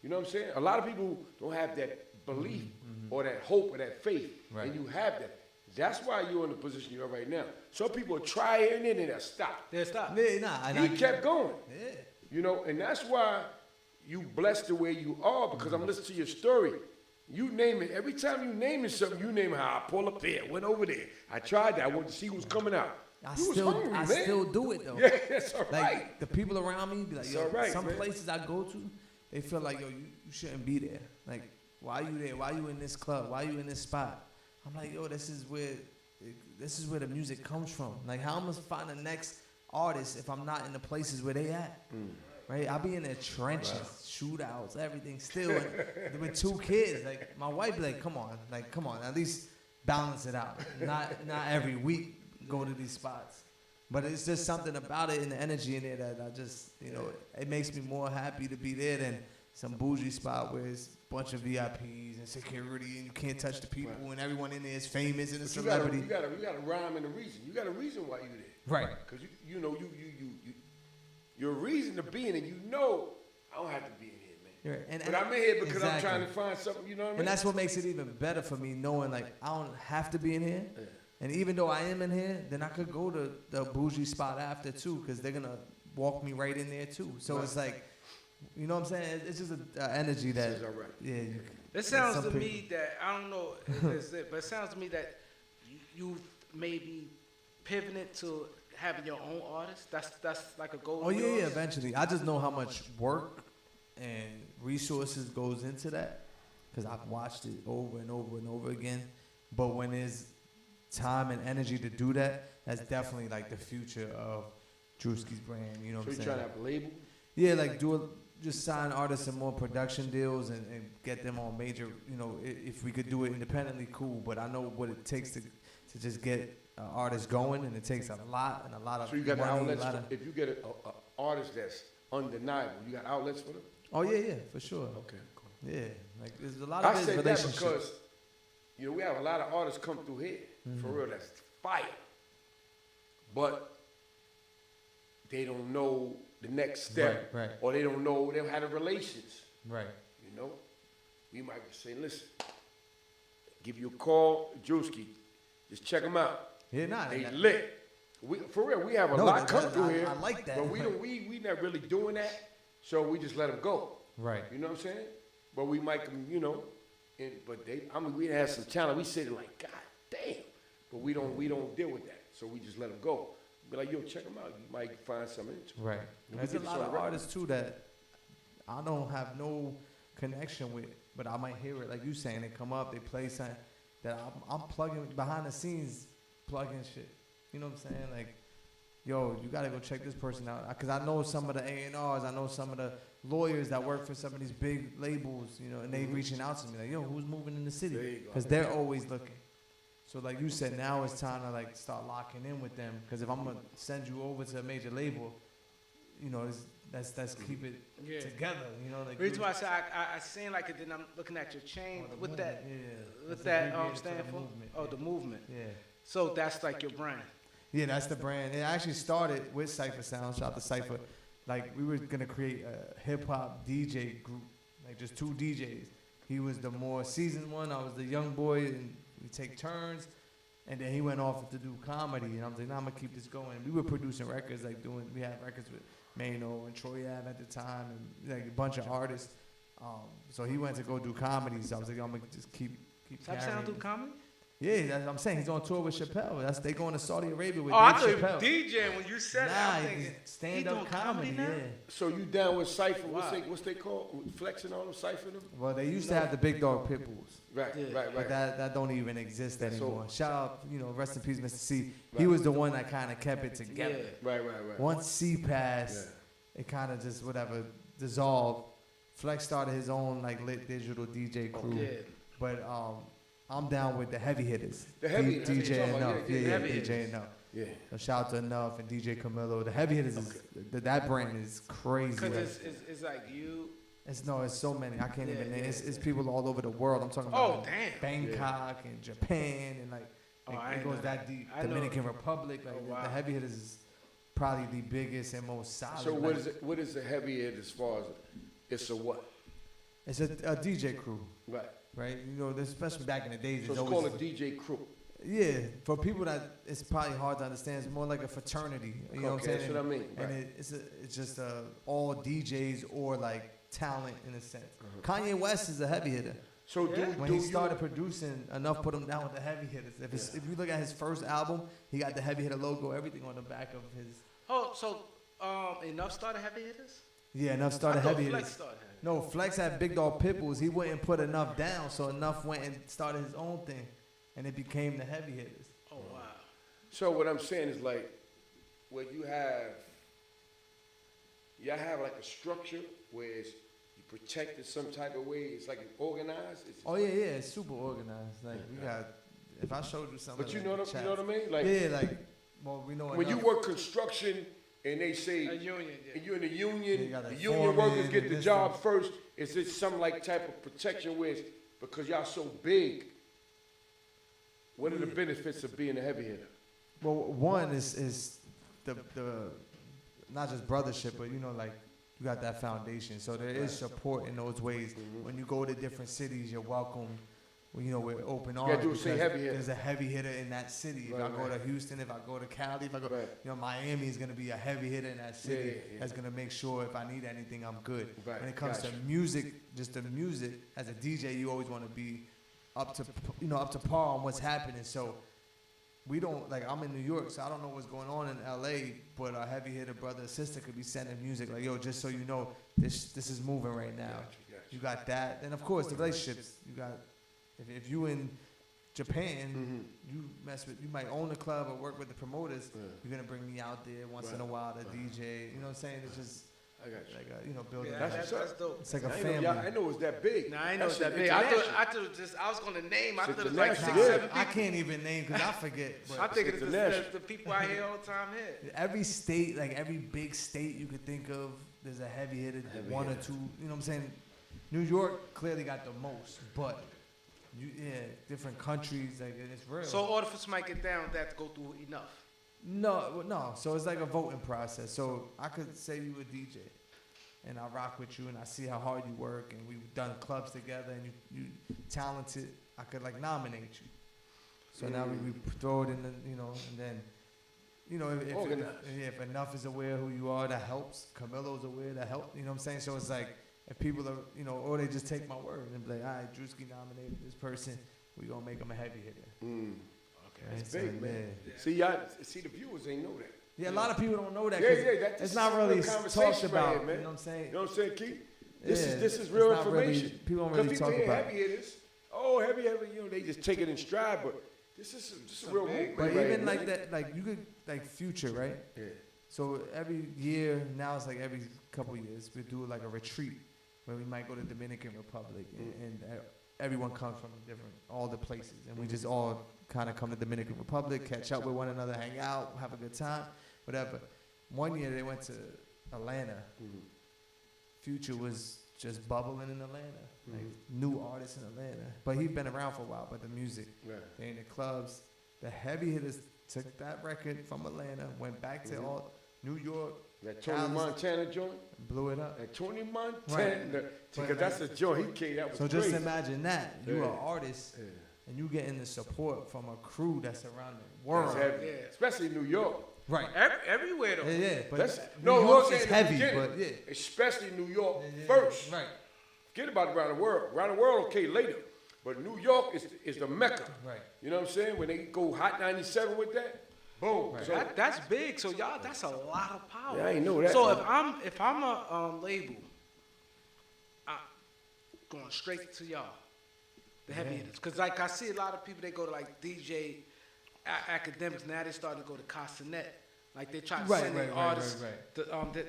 You know what I'm saying? A lot of people don't have that belief or that hope or that faith. Right. And you have that. That's why you're in the position you're right now. Some people try it and then they'll stop. They'll stop. Yeah, He kept going. Yeah. You know, and that's why you blessed the way you are, because I'm listening to your story. You name it. Every time you name it something, you name it how I pull up there, went over there. I tried that. I wanted to see who's coming out. I You was hungry, man. still do it though. Yeah, that's all Like right. the people around me be like, It's yo, all right, some man. places I go to, they feel like, yo, you shouldn't be there. Like, why you there? Why you in this club? Why you in this spot? I'm like, yo, this is where the music comes from. Like, how am I gonna find the next artist if I'm not in the places where they at? Right? I be in the trenches, shootouts, everything still with 2 kids. Like, my wife be like, come on, at least balance it out. Not every week go to these spots. But it's just something about it and the energy in there that I just, you know, it makes me more happy to be there than some bougie spot where it's a bunch of VIPs and security and you can't touch the people and everyone in there is famous and a celebrity. You got a rhyme and a reason. You got a reason why you there. Right. Because you know your reason to be in it. You know, I don't have to be in here, man. Right. But I'm in here because exactly. I'm trying to find something. You know what I mean? And that's what makes it even better for me, knowing like I don't have to be in here. Yeah. And even though I am in here, then I could go to the bougie spot after too, because they're gonna walk me right in there too. So it's like, you know what I'm saying? It's just an energy that. All right. Yeah. It sounds to me that, I don't know if it's it, but it sounds to me that you may be pivoting to having your own artist. That's like a goal. Oh of yours? yeah, eventually. I just know how much work and resources goes into that, because I've watched it over and over and over again. But when there's time and energy to do that, that's definitely like the future of DREWSKI's brand. You know what I'm saying? So you trying to have a label? Yeah, like just sign artists and more production deals and get them on major, you know, if we could do it independently, cool. But I know what it takes to just get artists going, and it takes a lot of So you got money, the outlets. If you get an artist that's undeniable, you got outlets for them? Oh yeah, for sure. Okay, cool. Yeah, like there's a lot of I say that relationships. because, you know, we have a lot of artists come through here, for real, that's fire. But they don't know the next step. Right. Or they don't know, they don't have the relations. Right. You know? We might be saying, listen, give you a call, DREWSKI, just check them out. Yeah, nah. They lit. For real, we have a lot come through here. I like that. But we not really doing that, so we just let them go. Right. You know what I'm saying? But we might, you know, but we had some talent. We sitting like, God damn, but we don't deal with that. So we just let them go. Be like, yo, check them out. You might find something interesting. Right. There's a lot of artists too that I don't have no connection with, but I might hear it like you saying. They come up, they play something that I'm plugging behind the scenes, plugging shit. You know what I'm saying? Like, yo, you gotta go check this person out, because I know some of the A&Rs, I know some of the lawyers that work for some of these big labels, you know, and they reaching out to me like, yo, who's moving in the city? Because they're always looking. So like you said, now it's time to like start locking in with them, because if I'm gonna send you over to a major label, you know, that's keep it together, you know. Like, the reason why I say I seen like it, then I'm looking at your chain with movement, that, with that stand for movement. Oh, the movement. Yeah. So that's like your brand. Yeah, that's the brand. It actually started with Cypher Sound. Shout out to Cypher. Like, we were gonna create a hip hop DJ group, like just 2 DJs. He was the more seasoned one. I was the young boy, and we take turns. And then he went off to do comedy, and I was like, nah, I'm gonna keep this going. We were producing records, like we had records with Mano and Troy Ave at the time, and like a bunch of artists. So he went to go do comedy. So I was like, I'm gonna just keep Cypher Sound do comedy? Yeah, that's what I'm saying. He's on tour with Chappelle. They going to Saudi Arabia with I Dave thought you Chappelle. were DJing when you said that. I'm thinking, stand-up comedy, now? yeah. So you down with Cypher? What's they called? Flexing on them, Cypher them? Well, they used to have the Big Dog Pit Bulls. Right. But that don't even exist anymore. Shout out, rest in peace, Mr. C. He was the one that kind of kept it together. Yeah. Right. Once C passed, it kind of just dissolved. Flex started his own like lit digital DJ crew. Yeah. But I'm down with the heavy hitters. The heavy DJ Enough. Yeah, heavy DJ Enough. Yeah. So shout out to Enough and DJ Camilo. The heavy hitters that brand is crazy. Because it's like you. It's so many. I can't even name. It's people all over the world. I'm talking about Bangkok and Japan and like it goes that deep. Dominican Republic. Like the heavy hitters is probably the biggest and most solid. So what is the heavy hit as far as it's a what? It's a DJ crew. Right. Especially back in the days. So it's called a DJ crew. Yeah, for people that it's probably hard to understand. It's more like a fraternity. You know what I'm saying? That's what I mean. And it's just all DJs or like talent in a sense. Kanye West is a heavy hitter. So when he started producing, Enough put him down with the heavy hitters. If you look at his first album, he got the heavy hitter logo, everything on the back of his. Oh, so Enough started heavy hitters? Yeah, Enough started heavy hitters. Flex started. No, Flex had Big Dog Pitbulls. He wouldn't put Enough down, so Enough went and started his own thing, and it became the heavy hitters. Oh wow! So what I'm saying is like, when y'all have like a structure where you protect it some type of way. It's like organized. It's super organized. Like we got. If I showed you something. But you know what I mean? Like we know. When you work construction. And they say, a union, and you're in the union, the union foreman workers get the job first. Is it some like type of protection where it's because y'all so big? What are the benefits of being a heavy hitter? Well, one is the not just brothership, but like you got that foundation. So there is support in those ways. When you go to different cities, you're welcome. We're open arms. There's a heavy hitter in that city. If I go to Houston, if I go to Cali, if I go, Miami is going to be a heavy hitter in that city. That's going to make sure if I need anything, I'm good. When it comes to music, just the music, as a DJ, you always want to be up to par on what's happening. So we don't, I'm in New York, so I don't know what's going on in LA, but a heavy hitter brother or sister could be sending music like, yo, just so you know, this is moving right now. You got that. And of course, the relationships, you got. If you in Japan, you might own a club or work with the promoters. You're gonna bring me out there once in a while to DJ. You know what I'm saying? It's just building. That's dope. It's like a family. I know it's that big. Nah, I know it's that big. I thought I was gonna name. I thought it was like 6, 7 people. I can't even name because I forget. I think it's the people I hear all the time here. Every state, like every big state you could think of, there's a heavy hitter, one or two. You know what I'm saying? New York clearly got the most, but. Different countries, like it's real. So in order for somebody to get down, they have to go through Enough. No. So it's like a voting process. So I could say you a DJ, and I rock with you, and I see how hard you work, and we've done clubs together, and you talented. I could nominate you. So now we throw it in the, and then, if Enough is aware who you are, that helps. Camilo's aware, that helps. You know what I'm saying? So it's like if people are, you know, or they just take my word and be like, all right, DREWSKI nominated this person, we gonna make him a heavy hitter. Okay, Right, that's so, big, man. yeah. See, the viewers ain't know that. Yeah, a lot of people don't know that. Yeah, It's not really talked about, right, man. you know what I'm saying? You know what I'm saying, Keith? Yeah, This is real it's not really- information. people don't really 'Cause talk hear about it. heavy hitters. Oh, heavy, you know, they just take it in stride, but this is a real movement. But right, even man. like that, like you could, like Future, right? Yeah. So every year, now it's like every couple years, we do like a retreat where we might go to Dominican Republic and everyone comes from all the places. And we just all kind of come to Dominican Republic, catch up with one another, hang out, have a good time, whatever. One year they went to Atlanta. Future was just bubbling in Atlanta, like new artists in Atlanta. But he'd been around for a while, but the music, they in the clubs. The heavy hitters took that record from Atlanta, went back to all New York. That Tony Montana joint? Blew it up. That Tony Montana, Right. because that's a joint he came, that was So crazy. just imagine that. You're Yeah. an artist, Yeah. and you getting the support from a crew that's around the world. That's heavy. Yeah. Especially New York. Right. Everywhere though. Yeah, but That's, New no, York I'm is saying heavy, in the but beginning, yeah. especially New York Yeah, first. Right. Forget about around the world. Around the world, okay, later. But New York is the mecca. Right. You know what I'm saying? When they go Hot 97 with that, boom. Right. So, That's big. So y'all, that's a lot of power. Yeah, I ain't know that. So if I'm a label, I'm going straight to y'all, the heavy hitters. Because like I see a lot of people, they go to like DJ academics. Now they starting to go to Castanet. Like they try to send their artists.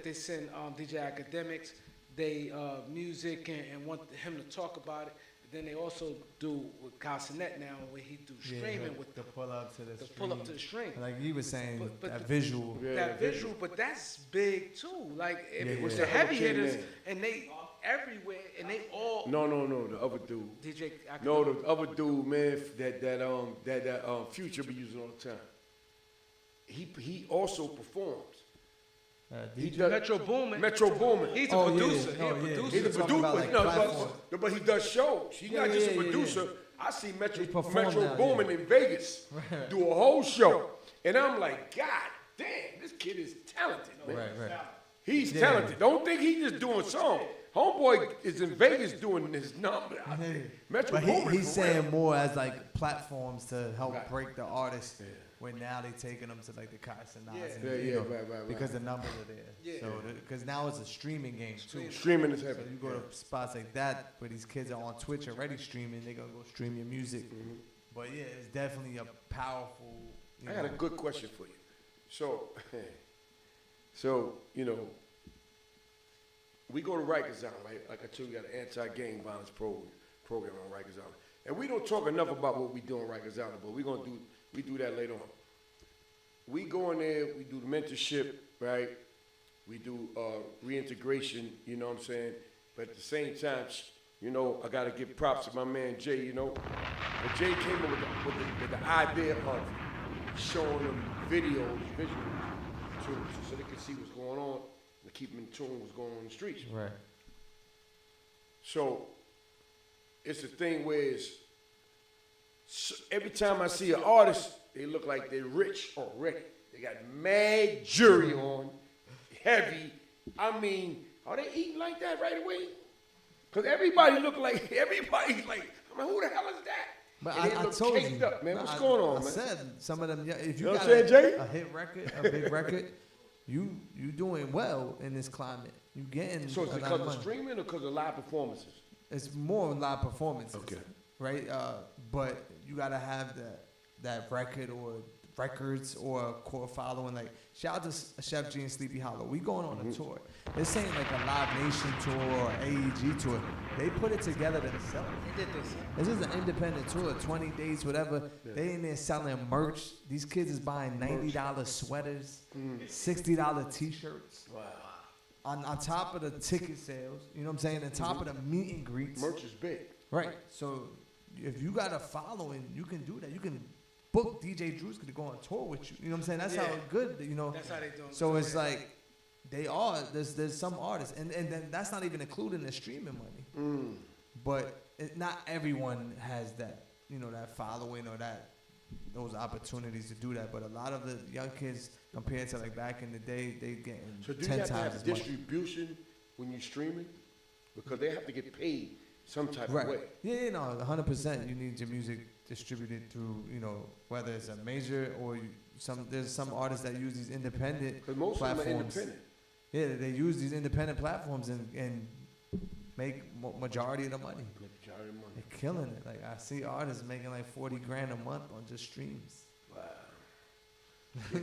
They send DJ academics, they music and want him to talk about it. Then they also do with Castanet now, where he do streaming with the pull up to the pull up to the stream. Like he was saying, But that visual. Yeah, that visual, but that's big too. Like if it was yeah. the heavy Okay, hitters, man. and they everywhere, and they all no, the other dude. DJ. No, the other dude, man, that Future be using all the time. He also performs. He does Metro Boomin. Metro Boomin. He's a Oh, yeah. producer. Oh, yeah. He a He's a producer. talking about, producer, like, platform. but he does shows. He's not just a producer. I see He perform Metro now, Boomin in Vegas do a whole show, and I'm like, God damn, this kid is talented, man. Right. He's talented. Don't think he's just doing songs. Homeboy is in Vegas doing this number. Metro But Boomin. he's saying more as like platforms to help break the artists. Where now they taking them to like the Castanets Right. because the numbers are there. Yeah. So because now it's a streaming game too. Streaming is So heavy. you go to spots like that where these kids are on Twitch already streaming, they gonna go stream your music. But yeah, it's definitely a powerful. I got a good question for you. So you know, we go to Rikers Island, right? Like I told you, we got an anti-gang violence program on Rikers Island, and we don't talk enough about what we do on Rikers Island, but we do that later on. We go in there, we do the mentorship, right? We do reintegration, you know what I'm saying? But at the same time, you know, I got to give props to my man Jay, you know. But Jay came up with the idea of showing them videos, visuals, so they could see what's going on and keep them in tune with what's going on in the streets. Right. So it's a thing where every time I see an artist, they look like they're rich already. They got mad jewelry on, heavy. I mean, are they eating like that right away? Because everybody look like, everybody's like, I'm like, who the hell is that? But And they I look told caked you, up, man. What's I going on, man? I said some of them. If you know what got I'm saying, Jay? a hit record, a big record, you doing well in this climate. You getting So it's a lot because of of money. streaming or because of live performances? It's more live performances, Okay. right? But you gotta have that record or records or a core following. Like shout out to Chef G and Sleepy Hollow. We going on a tour. This ain't like a Live Nation tour or AEG tour. They put it together themselves. They did this. This is an independent tour, 20 days, whatever. They in there selling merch. These kids is buying $90 sweaters, $60 t-shirts. Wow. On top of the ticket sales, you know what I'm saying? On top of the meet and greets. Merch is big. Right. So if you got a following, you can do that. You can book DJ DREWSKI to go on tour with you. You know what I'm saying? That's how good, you know. That's how they doing. So it's like there's some artists, and then that's not even including the streaming money. But not everyone has that, you know, that following or those opportunities to do that. But a lot of the young kids, compared to like back in the day, they getting So do you 10 have to times have as much. distribution when you're streaming? because they have to get paid some type Right. of way. Yeah, no, 100%. You need your music distributed through, whether it's a major or there's some artists that use these independent Because most platforms. of them are independent. Yeah, they use these independent platforms and make majority of the money. Majority of money. They're killing it. Like I see artists making like 40 grand a month on just streams.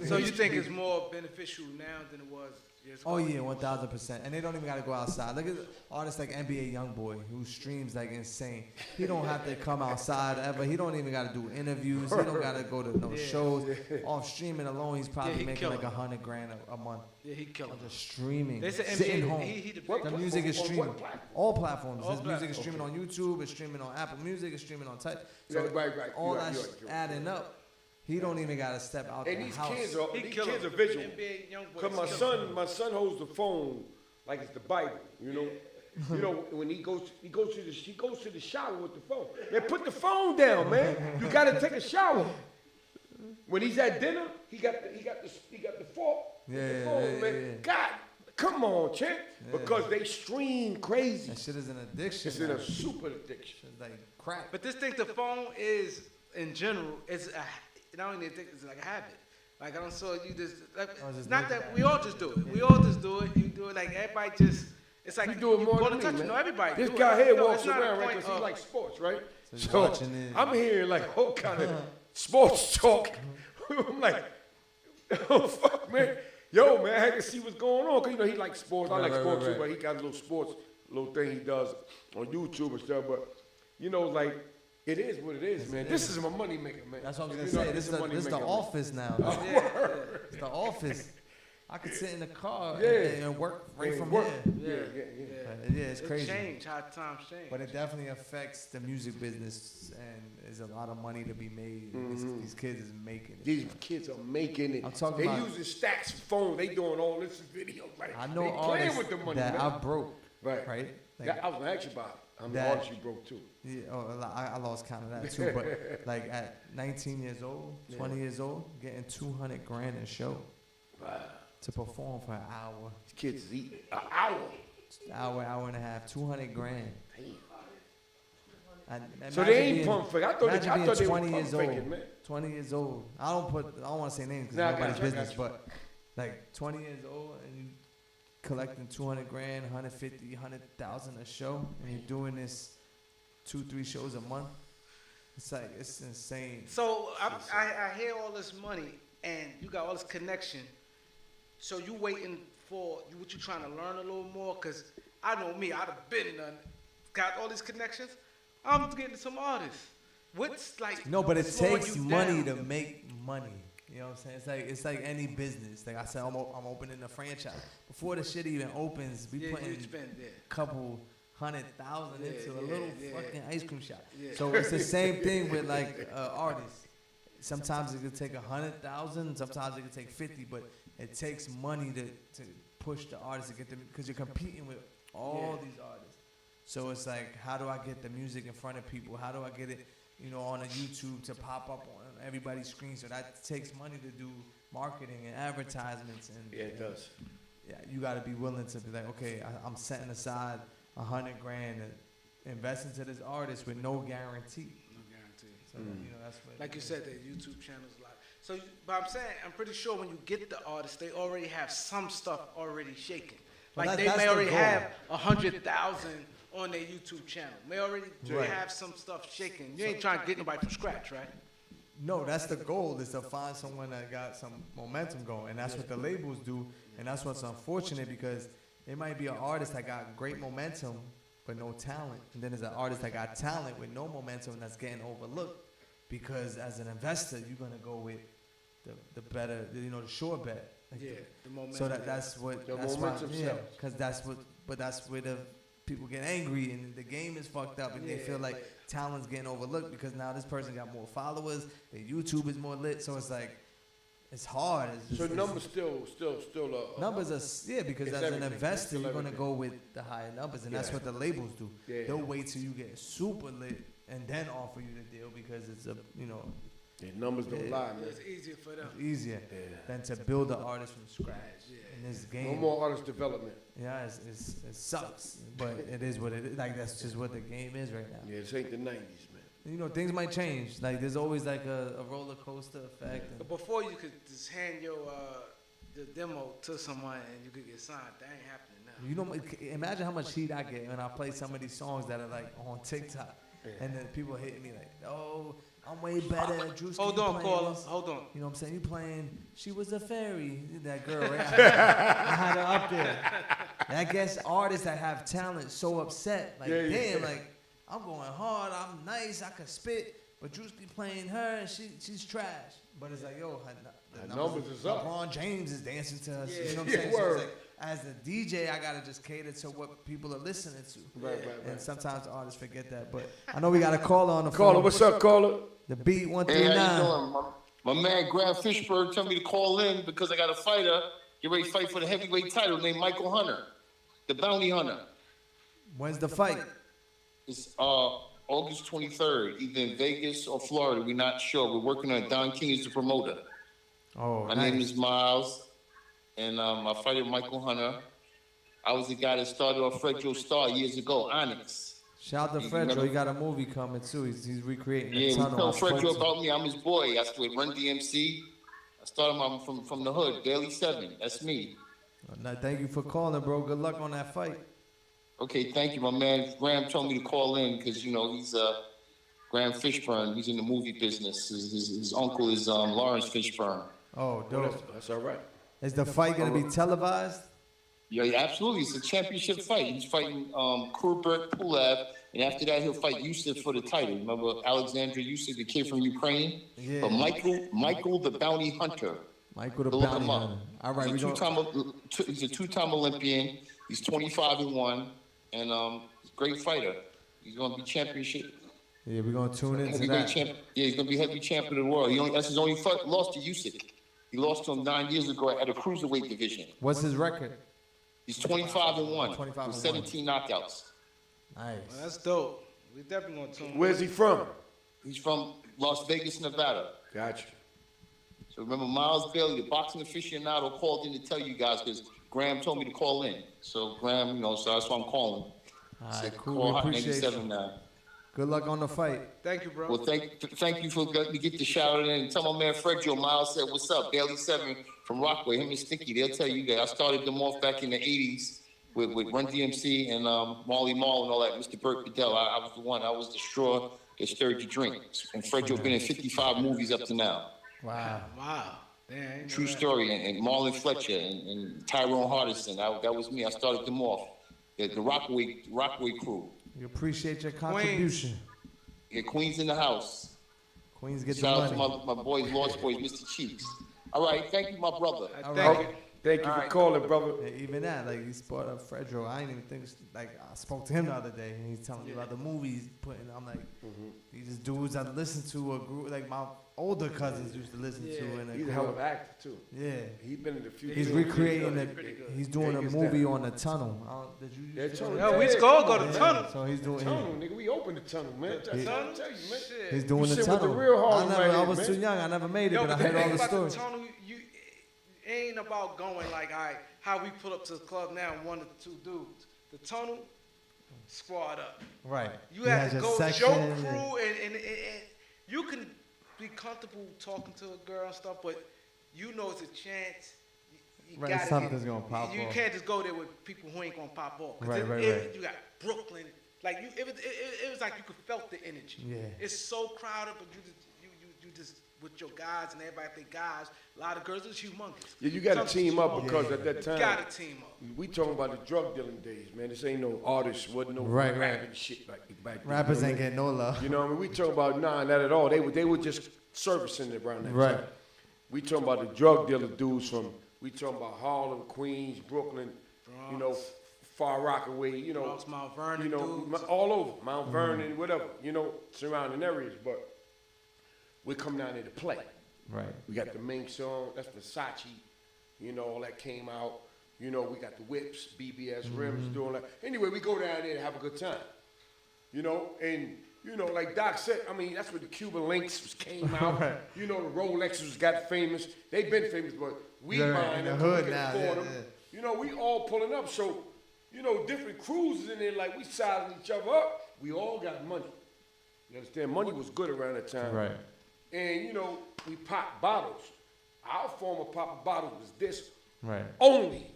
So you think it's more beneficial now than it was years ago? Oh yeah, 1,000%. And they don't even gotta go outside. Look at artists like NBA YoungBoy who streams like insane. He don't have to come outside ever. He don't even gotta do interviews. He don't gotta go to no shows. Off streaming alone, he's probably making like 100 grand a month. Yeah, he killing. Just streaming, They said sitting NBA, home. he the The big music is on streaming. what platform? All platforms. All His music is platforms. streaming on YouTube. It's streaming on Apple Music. It's streaming on Type. So Yeah, right. all You're right, that's you're right. adding up. He don't even gotta step out And the these house. kids He killing. are visual. NBA young boys. Cause my son holds the phone like it's the Bible, when he goes to the shower with the phone. Man, put the phone down, man. You gotta take a shower. When he's at dinner, he got the fork. with the phone, man. Yeah. God, come on, champ. Because they stream crazy. That shit is an addiction. It's in man. a super addiction. It's like crack. But this thing, the phone is, in general, not only a thing, it's like a habit. Like I don't saw you just, not that we all just do it. We all just do it. You do it like everybody just. It's like You do it more go than to me, touch. man. No, everybody. This do guy it. here No, walks it's not a around, right? point Because he of- likes sports, right? So he's watching it. I'm hearing like all kind of sports talk. I'm like, oh fuck, man. Yo, man, I can see what's going on. Cause he likes sports. I like sports too, but he got a little sports little thing he does on YouTube and stuff. But like, it is what it is, man. This is my money maker, man. That's what I was You gonna know, say. This is money the maker, man. office now. It's the office. I could sit in the car and work right from work. here. Yeah. It's crazy. Change, how times change. But it definitely affects the music business, and there's a lot of money to be made. These kids is making it. These kids are making it. I'm talking they about- using stacks of phones. They doing all this video. Like, I know they playing artists with the money, that man. I broke. Right. Right. I was gonna ask you about. I'm the that- artist you broke too. Yeah, I lost count of that too. But like at 19 years old, 20 years old, getting 200 grand a show to perform for an hour. These kids is eating an hour. Hour and a half, 200 grand. So they ain't pump fake. I thought they were 20 pump years faking, old. man. 20 years old. I don't want to say names because Nah, I nobody's got you, I business, got you. but like 20 years old and you collecting 200 grand, 150, 100,000 a show, and you're doing this 2-3 shows a month. It's like, it's insane. So I hear all this money and you got all this connection. So you waiting for what you trying to learn a little more? Cause I know me, I'd have been done, got all these connections. I'm getting some artists. What's like? No, but it slowing takes you money down? to make money. You know what I'm saying? It's like any business. Like I said, I'm opening a franchise. Before the shit even opens, we Yeah, putting you spend, yeah. a couple 100,000 into a little fucking ice cream shop. Yeah. So it's the same thing with like artists. Sometimes it could take 100,000. Sometimes it could take 50. But it takes money to push the artists to get them, because you're competing with all these artists. So it's like, how do I get the music in front of people? How do I get it, on a YouTube to pop up on everybody's screen? So that takes money to do marketing and advertisements. And Yeah, it does. Yeah, you got to be willing to be like, okay, I'm setting aside 100 grand to invest into this artist with no guarantee. No guarantee. So that's what. Like you said, the YouTube channel's a lot. So, but I'm saying, I'm pretty sure when you get the artist, they already have some stuff already shaking. Well, Like they that's may the already goal. have 100,000 on their YouTube channel. May already Right. have some stuff shaking. You ain't trying to get nobody from scratch, right? No, that's the goal, is to find someone that got some momentum going. And that's what the labels do. And that's what's unfortunate, because it might be an artist that got great momentum but no talent. And then there's an artist that got talent with no momentum that's getting overlooked. Because as an investor, you're going to go with the better, the sure bet. Like The momentum. So that's what, The that's momentum why, sells. because that's where the people get angry and the game is fucked up, and they feel like talent's getting overlooked because now this person got more followers, their YouTube is more lit, so it's like, it's hard. It's So just, numbers still numbers are, because It's as an everything. investor, It's you're gonna everything. go with the higher numbers, and that's what the labels do. Yeah. They'll wait till you get super lit and then offer you the deal, because it's a The numbers don't lie, man. It's easier for them. It's easier than to build an artist from scratch in this game. No more artist development. Yeah, it sucks, but it is what it is. Like, that's just what the game is right now. Yeah, this ain't the 90s, man. You know, things might change. Like, there's always like a roller coaster effect. But before you could just hand your the demo to someone and you could get signed, that ain't happening now. You know, imagine how much heat I get when I play some of these songs that are like on TikTok, and then people hit me like, "Oh, I'm way better." DREWSKI, Hold on, caller. this. Hold on. You know what I'm saying? You playing "She Was a Fairy," that girl, right? I had her up there. And I guess artists that have talent so upset, like, damn, like, I'm going hard, I'm nice, I can spit, but DREWSKI playing her and she's trash. But it's like, yo, the numbers is up. LeBron James is dancing to us. You know what I'm saying? So it's like, as the DJ, I gotta just cater to what people are listening to. Right. And sometimes the artists forget that. But I know we got a caller on the phone. Caller, what's up, caller? The beat Hey, 139. how you doing? My man Graham Fishburne told me to call in because I got a fighter get ready to fight for the heavyweight title named Michael Hunter, the bounty hunter. When's the fight? It's August 23rd, either in Vegas or Florida. We're not sure. We're working on it. Don King is the promoter. Oh, My name is Miles, and I fight Michael Hunter. I was the guy that started off Fredro Star years ago, Onyx. Shout out to Fredro. He got a movie coming too. He's recreating the Yeah, we tunnel. tell Fredro about me. I'm his boy. I started Run DMC. I started from the hood, Daily 7. That's me. Now, thank you for calling, bro. Good luck on that fight. Okay, thank you. My man Graham told me to call in because, you know, he's Graham Fishburne. He's in the movie business. His uncle is Lawrence Fishburne. Oh, dope. That's all right. Is the fight going to be televised? Yeah, absolutely. It's a championship fight. He's fighting Kurbek Pulev, and after that, he'll fight Yusuf for the title. Remember Alexander Yusuf, the kid from Ukraine? Yeah. But Michael the Bounty Hunter. Michael the Look Bounty him up. Hunter. All right, He's a two-time Olympian. He's 25-1, and great fighter. He's going to be championship. Yeah, we're going to tune into Heavyweight that. champ. Yeah, he's going to be heavyweight champion of the world. That's his only fight. Lost to Usyk. He lost to him 9 years ago at a cruiserweight division. What's his record? He's 25-1 25-1. with 17 knockouts. Nice. Well, that's dope. We definitely gonna tune. Where's he from? He's from Las Vegas, Nevada. Gotcha. So remember, Miles Bailey, the boxing aficionado, called in to tell you guys because Graham told me to call in. So Graham, you know, so that's why I'm calling. All Said right, cool. call We Hot appreciate 97 you. now. Good luck on the fight. Thank you, bro. Well, thank you for letting me get the shout out in. And tell my man Fredro, Miles said, what's up? Bailey 7 from Rockaway, him and Stinky, they'll tell you that. I started them off back in the 80s with Run DMC and Marley Marl and all that. Mr. Burt Goodell, I was the one. I was the straw that stirred the drink. And Fredro been in 55 movies up to now. Wow. Wow. Damn, True story. And Marlon Fletcher and Tyrone Hardison, that was me. I started them off. The Rockaway crew. We appreciate your contribution. Yeah, Queens in the house. Queens get Shout the out money. to my boys, Lost Boys, Mr. Cheeks. All right, thank you, my brother. All Thank right. you. Thank you for calling, brother. Yeah, even that, like, he brought up Fredro. I didn't even think, like, I spoke to him the other day, and he's telling me about the movies he's putting. I'm like, these just dudes I listen to, a group, like, my older cousins used to listen to. And He's a hell of an actor, too. Yeah. He's been in a few He's things. recreating he's doing a Vegas movie down. on the tunnel. Did you Yeah, used to tunnel. do Yo, that? we just go to the tunnel. So he's doing Tunnel, nigga. We opened the tunnel, man. That's what I'm telling you, man. he's doing You the sit with the tunnel. real I Harlem right I here, was man. too young. I never made it, Yo, but I the heard thing all the about stories. the tunnel, it ain't about going like, all right, how we pull up to the club now and 1 or 2 dudes. The tunnel, squad up. Right. You have to your go section your and- crew, and you can be comfortable talking to a girl and stuff, but you know it's a chance. You Right, gotta something's gonna pop You off. can't just go there with people who ain't gonna pop off. 'Cause Right, right. You got Brooklyn, like it was like you could felt the energy. Yeah. It's so crowded, but you just with your guys and everybody think guys. A lot of girls, it's humongous. Yeah, you got to Something's team up humongous. because at that You time, gotta team up. we talking about the drug dealing days, man. This ain't no artists, wasn't no Right, right. rapping shit like back then. Rappers you know ain't what I getting no love. mean? You know what I mean? We talking about, nah, not at all. They were just servicing it around that Right. time. We talking about the drug dealer dudes from, we talking about Harlem, Queens, Brooklyn, you know, Far Rockaway, you know. Bronx, Mount Vernon you know, dudes. all over, Mount Vernon, whatever, you know, surrounding areas. But we come down there to play. Right. We got the Mink song, that's Versace, you know, all that came out. You know, we got the whips, BBS rims, doing that. Anyway, we go down there to have a good time. You know, and you know, like Doc said, I mean, that's where the Cuban links came out. Right. You know, the Rolexes got famous. They've been famous, but we They're buying in the them. hood We can now, afford yeah, them. You know, we all pulling up. So, you know, different cruises in there, like we sizing each other up. We all got money. You understand? Money was good around that time. Right. And, you know, we pop bottles. Our form of popping bottles was this Right. only.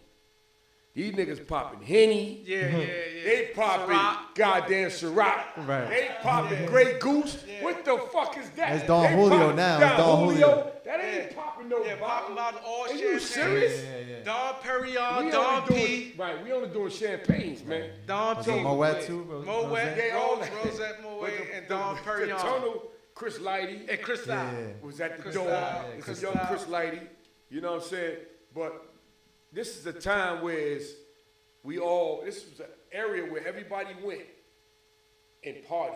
These niggas popping Henny. Yeah. They popping goddamn Ciroc. Right. They popping Grey Goose. What the fuck is that? It's Don They Julio popping now. It's Don Julio. That ain't popping no Yeah, popping bottles, all Are champagne. you serious? Yeah. Don Perignon, We Don only P, right, we only doing champagnes, man. Don So P, Moet too, bro. Moet, They all Rosette Moet, and Don The Perignon. tunnel, Chris Lighty And Cristal. Yeah. was at the Cristal, door. yeah, It's Cristal. young Chris Lighty. You know what I'm saying? But this is a time where this was an area where everybody went and partied.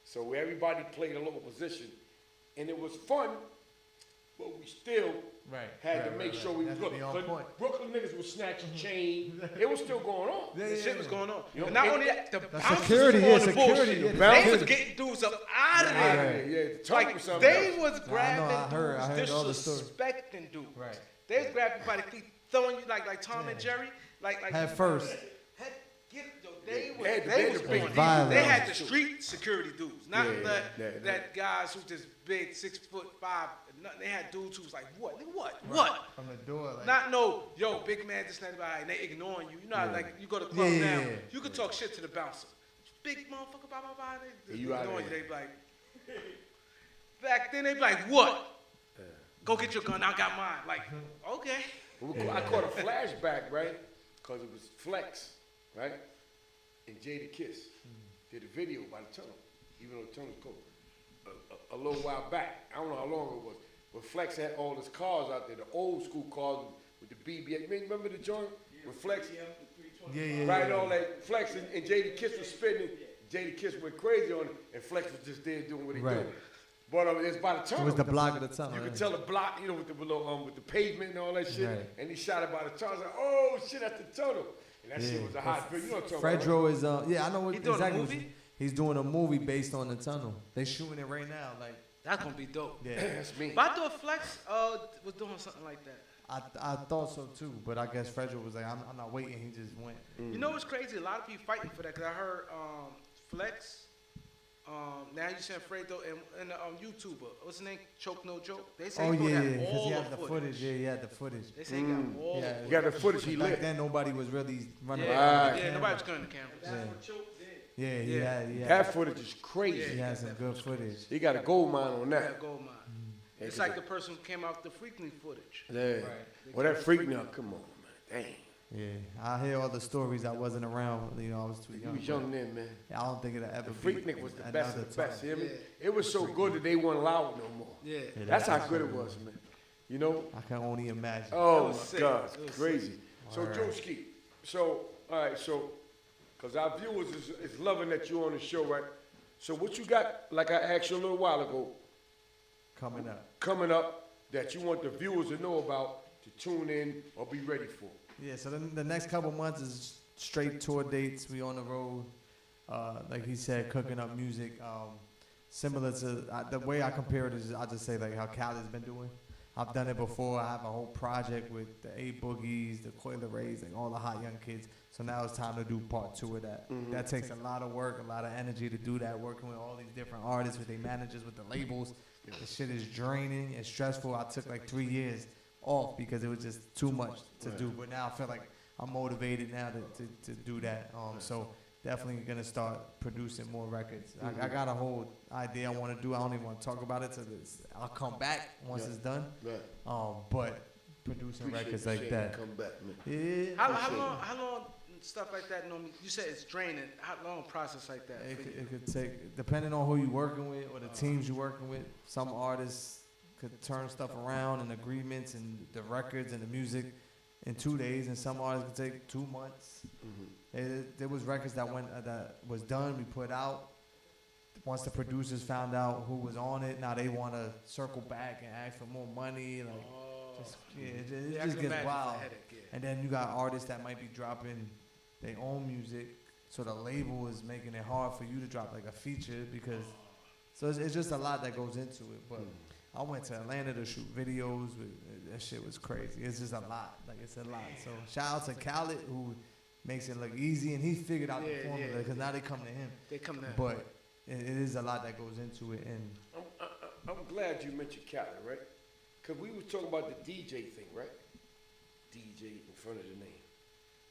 So where everybody played a local position. And it was fun, but we still had to make sure we was Had to good. be on But point. Brooklyn niggas was snatching chain. It was still going on. The shit was going on. You know, And not and- only that, the bouncers security, was yeah, on the security, bullshit. yeah, the They was bouncers. getting dudes up out of Yeah, there. yeah, the tunnel Like, was something they else. was grabbing I heard dudes, all the stories. disrespecting dudes. Right. They was grabbing you by the feet, throwing you like Tom and Jerry. Like Head first. They was big on it. violence. They had the street security dudes, not Yeah. that guys who just big 6'5". Nothing. They had dudes who was like, what? From the door, like. Not no, yo, big man, this and that, and they ignoring you. You know how, like, you go to club Yeah, now, yeah. you could talk shit to the bouncer. Big motherfucker, blah, blah, blah. They You out ignore you. there. They be like, back then, they be like, what? Go get your gun, I got mine. Like, okay. I caught a flashback, right? Because it was Flex, right? And Jada Kiss did a video by the tunnel, even though the tunnel's cold. A little while back, I don't know how long it was, but Flex had all his cars out there, the old school cars with the BB. Remember the joint with Flex? Yeah. Right, all that. Flex and Jada Kiss was spinning. Jada Kiss went crazy on it, and Flex was just there doing what he Right. doing. But it's by the tunnel. It was the block of the tunnel. You right? could tell the block, you know, with the pavement and all that shit. Right. And he shot it by the tunnel. I was like, oh shit, that's the tunnel. And that shit was a hot video. You know what I'm talking about? Fredro is I know what He doing a exactly. movie? He's doing a movie based on the tunnel. They shooting it right now. Like, That's gonna be dope. yeah. That's me. But I thought Flex was doing something like that. I thought so too, but I guess Fredro was like, I'm not waiting. He just went. You know what's crazy? A lot of people fighting for that. Cause I heard Flex, now you saying Fredo and YouTuber, what's his name? Choke No Joke. They say Oh he yeah, had because all he the had the footage. footage. Yeah, he had the footage. They say he got all Yeah. the You got the footage he Back lit. then, nobody was really running Yeah, around. yeah, nobody was cutting the cameras. Yeah, he had That footage is crazy. he had some good footage. He got a gold mine on Yeah, that. gold mine. It's like the person who came out with the Freakly footage. Yeah. Well, that freak now, come on, man. Dang. Yeah, I hear all the stories. I wasn't around. You know, I was too You young. was young then, man. I don't think it'll ever The be. Freaknik was the best of another the best. time. You hear me? It was so good that they weren't allowed no more. Yeah. That's how good it was, man. You know? I can only imagine. Oh was my sick. God, It was it's crazy. So Alright. DREWSKI, so all right, so because our viewers is loving that you're on the show, right? So what you got? Like I asked you a little while ago, coming up that you want the viewers to know about, to tune in or be ready for. Yeah, so the next couple months is straight tour dates. We on the road. Like he said, cooking up music. Similar to the way I compare it is I just say like how Cali's been doing. I've done it before. I have a whole project with the A Boogies, the Coiler Rays, like all the hot young kids. So now it's time to do part 2 of that. That takes a lot of work, a lot of energy to do that, working with all these different artists, with their managers, with the labels. The shit is draining and stressful. I took like 3 years off because it was just too much to do. But now I feel like I'm motivated now to do that. So definitely gonna start producing more records. I got a whole idea I want to do. I don't even want to talk about it. I'll come back once it's done. Right. But producing records like Appreciate that. you come back, man. Yeah. How long stuff like that normally? You said it's draining. How long a process like that? It could take, depending on who you're working with or the teams you're working with. Some artists could turn stuff around and agreements and the records and the music in 2 days, and some artists could take 2 months. There was records that was done, we put out. Once the producers found out who was on it, now they want to circle back and ask for more money. It just gets wild. And then you got artists that might be dropping their own music So the label is making it hard for you to drop like a feature because, so it's just a lot that goes into it. But I went to Atlanta to shoot videos. That shit was crazy. It's just a lot. Like it's a lot. So shout out to Khaled who makes it look easy and he figured out the formula because now they come to him. They come to him. But it is a lot that goes into it. And I'm glad you mentioned Khaled, right? Because we was talking about the DJ thing, right? DJ in front of the name.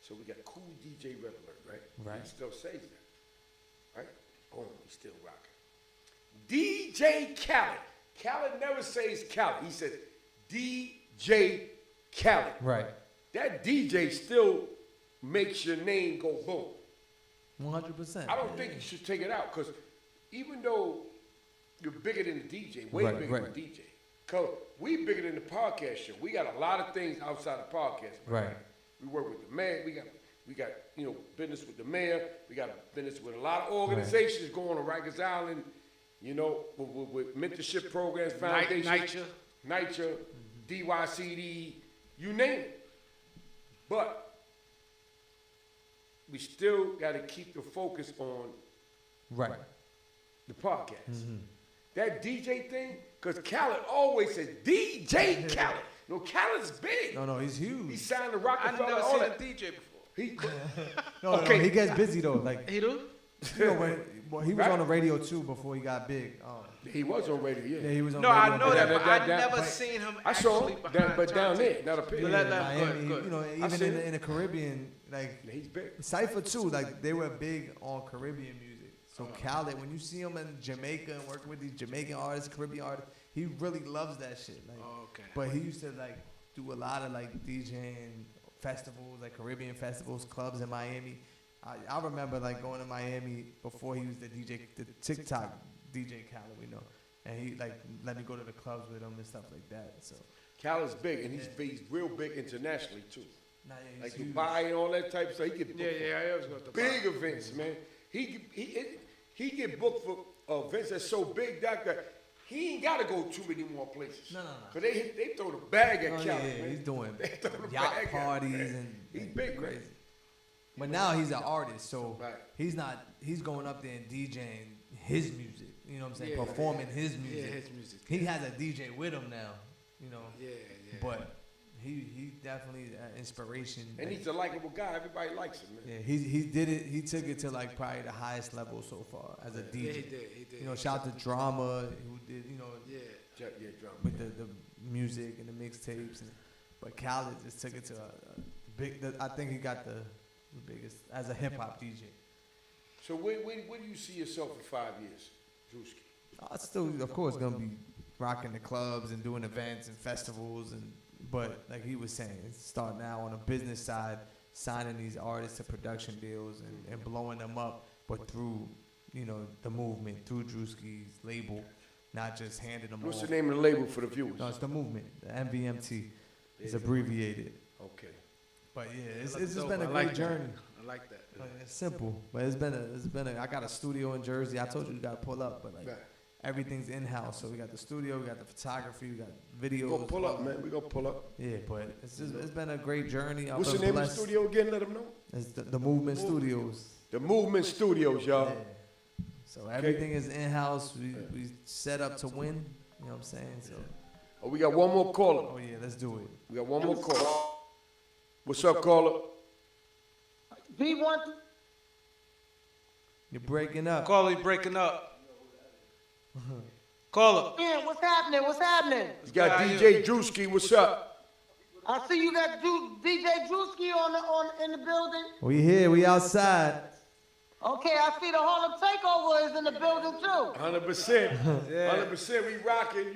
So we got cool DJ Red Alert, right? Right. He still says that, right? Boom, he's still rocking. DJ Khaled. Khaled never says Khaled. He says DJ Khaled. right. That DJ still makes your name go boom. 100%. I don't think you should take it out because even though you're bigger than the DJ, way bigger than the DJ. Because we bigger than the podcast show. We got a lot of things outside the podcast. Right. We work with the mayor. We got business with the mayor. We got business with a lot of organizations going on Rikers Island, with mentorship programs, foundation, NYCHA, DYCD, you name it. But we still got to keep the focus on the podcast. That DJ thing, because Khaled always says, DJ Khaled. No, Khaled's big. No, he's huge. He signed the Rockefeller. I've never seen a DJ before. No, he gets busy though. Like He do? when he was on the radio too before he got big. He was on radio, yeah. Yeah, he was on No, radio. I know that, but I that- never but seen him I saw actually him, behind but down there, turntables. not up here. But Yeah, let- Miami, good. even seen in it. the Caribbean, like He's big. Cypher too, like they were big on Caribbean music. So Khaled, when you see him in Jamaica and working with these Jamaican artists, Caribbean artists, he really loves that shit. Like, Okay. but he used to like do a lot of like DJing festivals, like Caribbean festivals, clubs in Miami. I remember like going to Miami before he was the DJ, the TikTok DJ Khaled, and he like let me go to the clubs with him and stuff like that. So Khaled's big, and he's real big internationally too. nah, yeah, Like he's huge. Dubai and all that type of stuff. He get booked I always go to for big events, man. He get booked for events that's so big that he ain't got to go too many more places. No. Cause they throw the bag at Oh, Khaled, yeah, man. he's doing They throw the yacht bag at him, parties man. and He's like, big, crazy. man. But now he's an artist, so Right. he's going up there and DJing his music. You know what I'm saying? Yeah, Performing his music. his music. He has a DJ with him now. Yeah. But he definitely an inspiration. And he's a likable guy. Everybody likes him, man. Yeah, he did it. He took it to like probably the highest level so far as a DJ. Yeah, he did. Shout out to Drama who did Yeah, drama. with the music and the mixtapes. But Khaled just took it to a big. I think he got the biggest as a hip hop DJ. So where do you see yourself in 5 years, DREWSKI? I still, of course, gonna be rocking the clubs and doing events and festivals, but like he was saying, start now on a business side, signing these artists to production deals and blowing them up, but through the movement, through DREWSKI's label, not just handing them What's off. the name of the label for the viewers? No, it's the movement, the MVMT. It's abbreviated. Okay. But yeah, it's That's just dope. been a I great like that. journey. I like that. Like, it's simple, but it's been a. I got a studio in Jersey. I told you gotta pull up, but like Right. everything's in house. So we got the studio, we got the photography, we got We videos. gonna pull up, man. We gonna pull up. Yeah, but it's been a great journey. I've What's the been name of the blessed. studio again? Let them know. It's the Movement Studios. The Movement Studios, y'all. Yeah. So everything is in house. We set up to win. You know what I'm saying? So. Oh, we got one more caller. Oh yeah, let's do it. We got one more caller. What's up, caller? V1. You're breaking up. Caller, you breaking up. Caller. Man, what's happening? What's happening? You got DJ DREWSKI. What's up? I see you got DJ DREWSKI in the building. We here. We outside. Okay, I see the Harlem Takeover is in the building too. 100%. 100%. We rocking.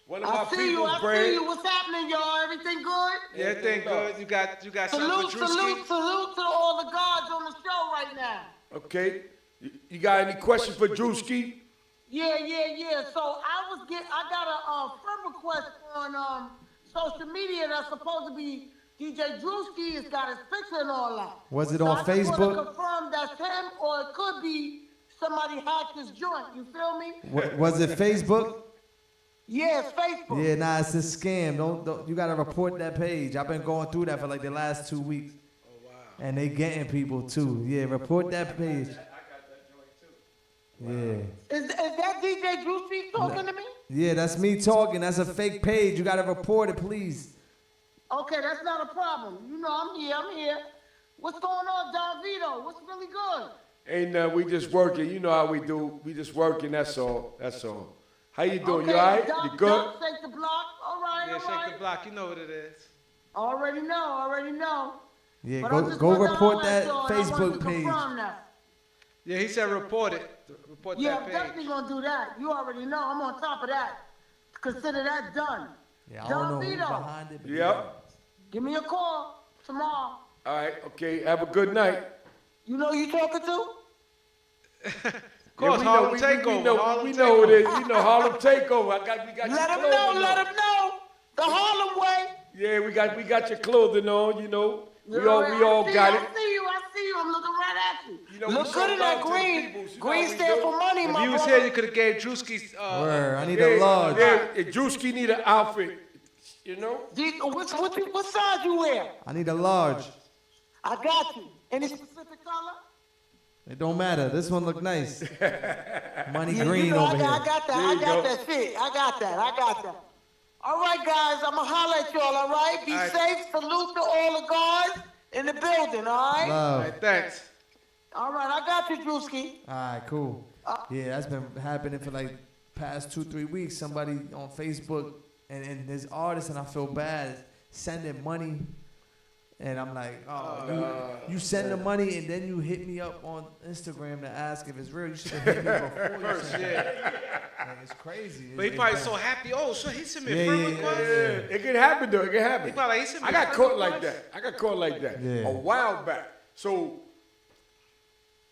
One of my I see you. people's I see brand. you. What's happening, y'all? Everything good? Yeah, everything good. You got something Salute, for DREWSKI? salute Oh, to all the gods on the show right now. Okay. You got any questions for DREWSKI? Yeah. So I got a friend request on social media that's supposed to be DJ DREWSKI. It's got his picture and all that. Was it So on I just want Facebook? to confirm that's him, or it could be somebody hacked his joint. You feel me? Was it Facebook? Yeah, it's Facebook. Yeah, nah, it's a scam. Don't you gotta report that page. I've been going through that for like the last 2 weeks. And they getting people too. Yeah, report that page. Yeah. Is that DJ Drewski talking to me? Yeah, that's me talking. That's a fake page. You gotta report it, please. Okay, that's not a problem. You know I'm here. What's going on, Don Vito? What's really good? Ain't we just working. You know how we do. We just working, that's all. How you doing? Okay, You all right? Doc, You good? Doc, shake the block. All right, Yeah, all right. shake the block. You know what it is. Already know. Yeah, But I go just go wanted to report holler that at y'all, and I wanted Facebook to page. confirm that. Yeah, he said report it. Report Yeah, that I'm page. definitely gonna do that. You already know. I'm on top of that. Consider that done. Yeah, I don't know who's Vito, behind it. But Yep. give me a call tomorrow. All right, okay. Have a good night. You know who you talking to? Of course, we Harlem know, Takeover. we know who it is. You know Harlem Takeover. We got Let your him clothing know. on. Let him know. The Harlem way. Yeah, we got your clothing on. You know, we You know, all got it. I see you. I'm looking right at you. You know, we Look show good in that love to the green. peoples. You know Green how we stand do. for money, If my you was brother. here, you could have gave Drewski's. Word, I need a large. Yeah, Drewski need an outfit. You know. What size you wear? I need a large. I got you. Any specific color? It don't matter. This one look nice. Money Yeah, green you know, over I here. got that. There I you got go. that shit. I got that. All right, guys. I'ma holler at y'all. All right. Be All right. safe. Salute to all the guards in the building. All right. All Love. right, thanks. All right. I got you, Drewski. All right, cool. Yeah, that's been happening for like past 2-3 weeks. Somebody on Facebook and there's artists, and I feel bad sending money, and I'm like, you send the money and then you hit me up on Instagram to ask if it's real. You should have hit me before you First, send it. yeah. Like, it's crazy. But he It's probably bad. so happy. Oh, so he sent me a Yeah, friend yeah, request. Yeah, it can happen though. It can happen. He probably he sent me I a got friend caught like request. that. I got caught like that Yeah. a while back. So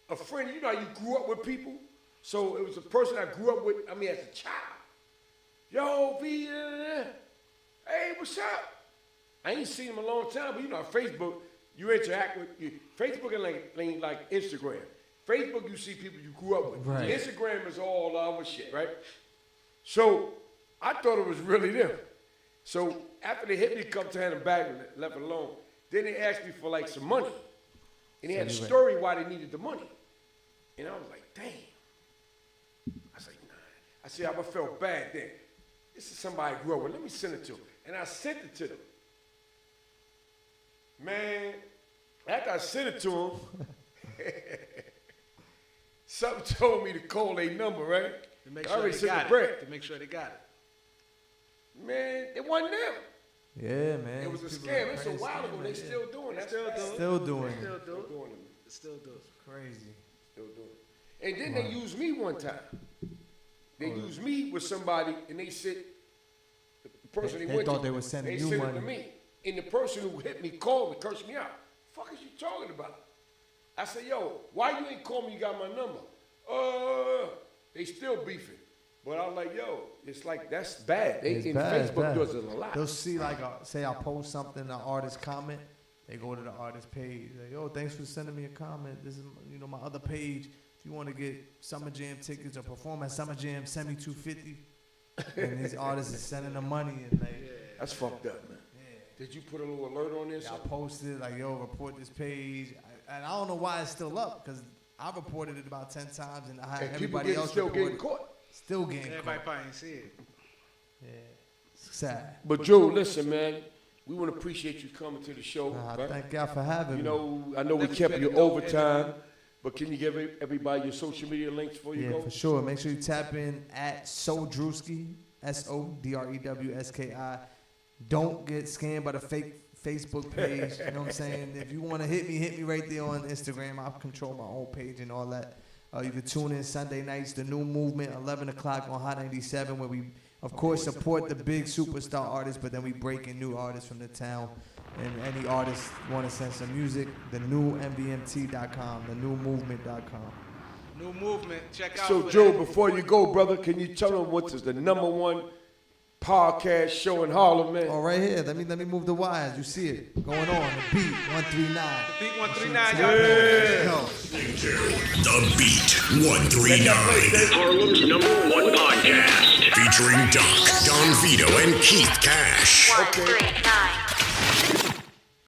a friend, you know how you grew up with people? So it was a person I grew up with, I mean, as a child. Yo, B, hey, what's up? I ain't seen him a long time, but you know, on Facebook, you interact with you. Facebook ain't like Instagram. Facebook, you see people you grew up with. Right. Instagram is all other shit, right? So I thought it was really them. So after they hit me, come to hand them back and left it alone. Then they asked me for like some money. And they had a story why they needed the money. And I was like, damn. I was like, nah. I said, I felt bad then. This is somebody I grew up with. Let me send it to them. And I sent it to them. Man, after I sent it to them, something told me to call their number, right? To make I sure already they sent got the bread. it. To make sure they got it. Man, it wasn't them. Yeah, man. It was a People scam. are It's a crazy, while ago. man. They Yeah. still doing that. Still do it. Still doing Still it. do it. doing it. Still do it. Crazy. Still doing it. And then they used me one time. They used me with somebody, and they said the person they They went thought to, they were sending they you sent it to money. me. And the person who hit me called me, cursed me out. Fuck is you talking about? I said, yo, why you ain't call me? You got my number. They still beefing. But I'm like, yo, it's like that's bad. They It's in bad, it's Facebook bad. does it a lot. They'll see like, say I post something, an artist comment, they go to the artist page. Like, yo, thanks for sending me a comment. This is, my other page. If you want to get Summer Jam tickets or perform at Summer Jam, send me $250. And these artists is sending them money and like, That's fucked up, man. Did you put a little alert on this? I posted like, yo, report this page, and I don't know why it's still up because I reported it about 10 times and I had And people everybody else still report getting it. caught. Still getting Everybody caught. probably ain't see it. Yeah, it's sad. But Joe, listen, man, we want to appreciate you coming to the show. right? Thank y'all for having me. You know, I know we Never kept spend you it though, overtime, but can you give everybody your social media links before you Yeah, go? for sure. Make sure you tap in at DREWSKI, SODREWSKI. Don't get scammed by the fake Facebook page. You know what I'm saying? If you want to hit me right there on Instagram. I control my own page and all that. You can tune in Sunday nights, The New Movement, 11 o'clock on Hot 97, where we, of course, support the big superstar artists, but then we break in new artists from the town. And any artists want to send some music, thenewmbmt.com, thenewmovement.com. New movement. Check out. So, for Joe, that. before you go, brother, can you tell them what is the #1 podcast show in Harlem, man? Oh, right here. Let me move the wires. You see it going on. The beat 139. The beat 139. Yeah. Y'all. The Beat 139. Harlem's #1 podcast. Featuring Doc, Don Vito, and Keith Cash. 139.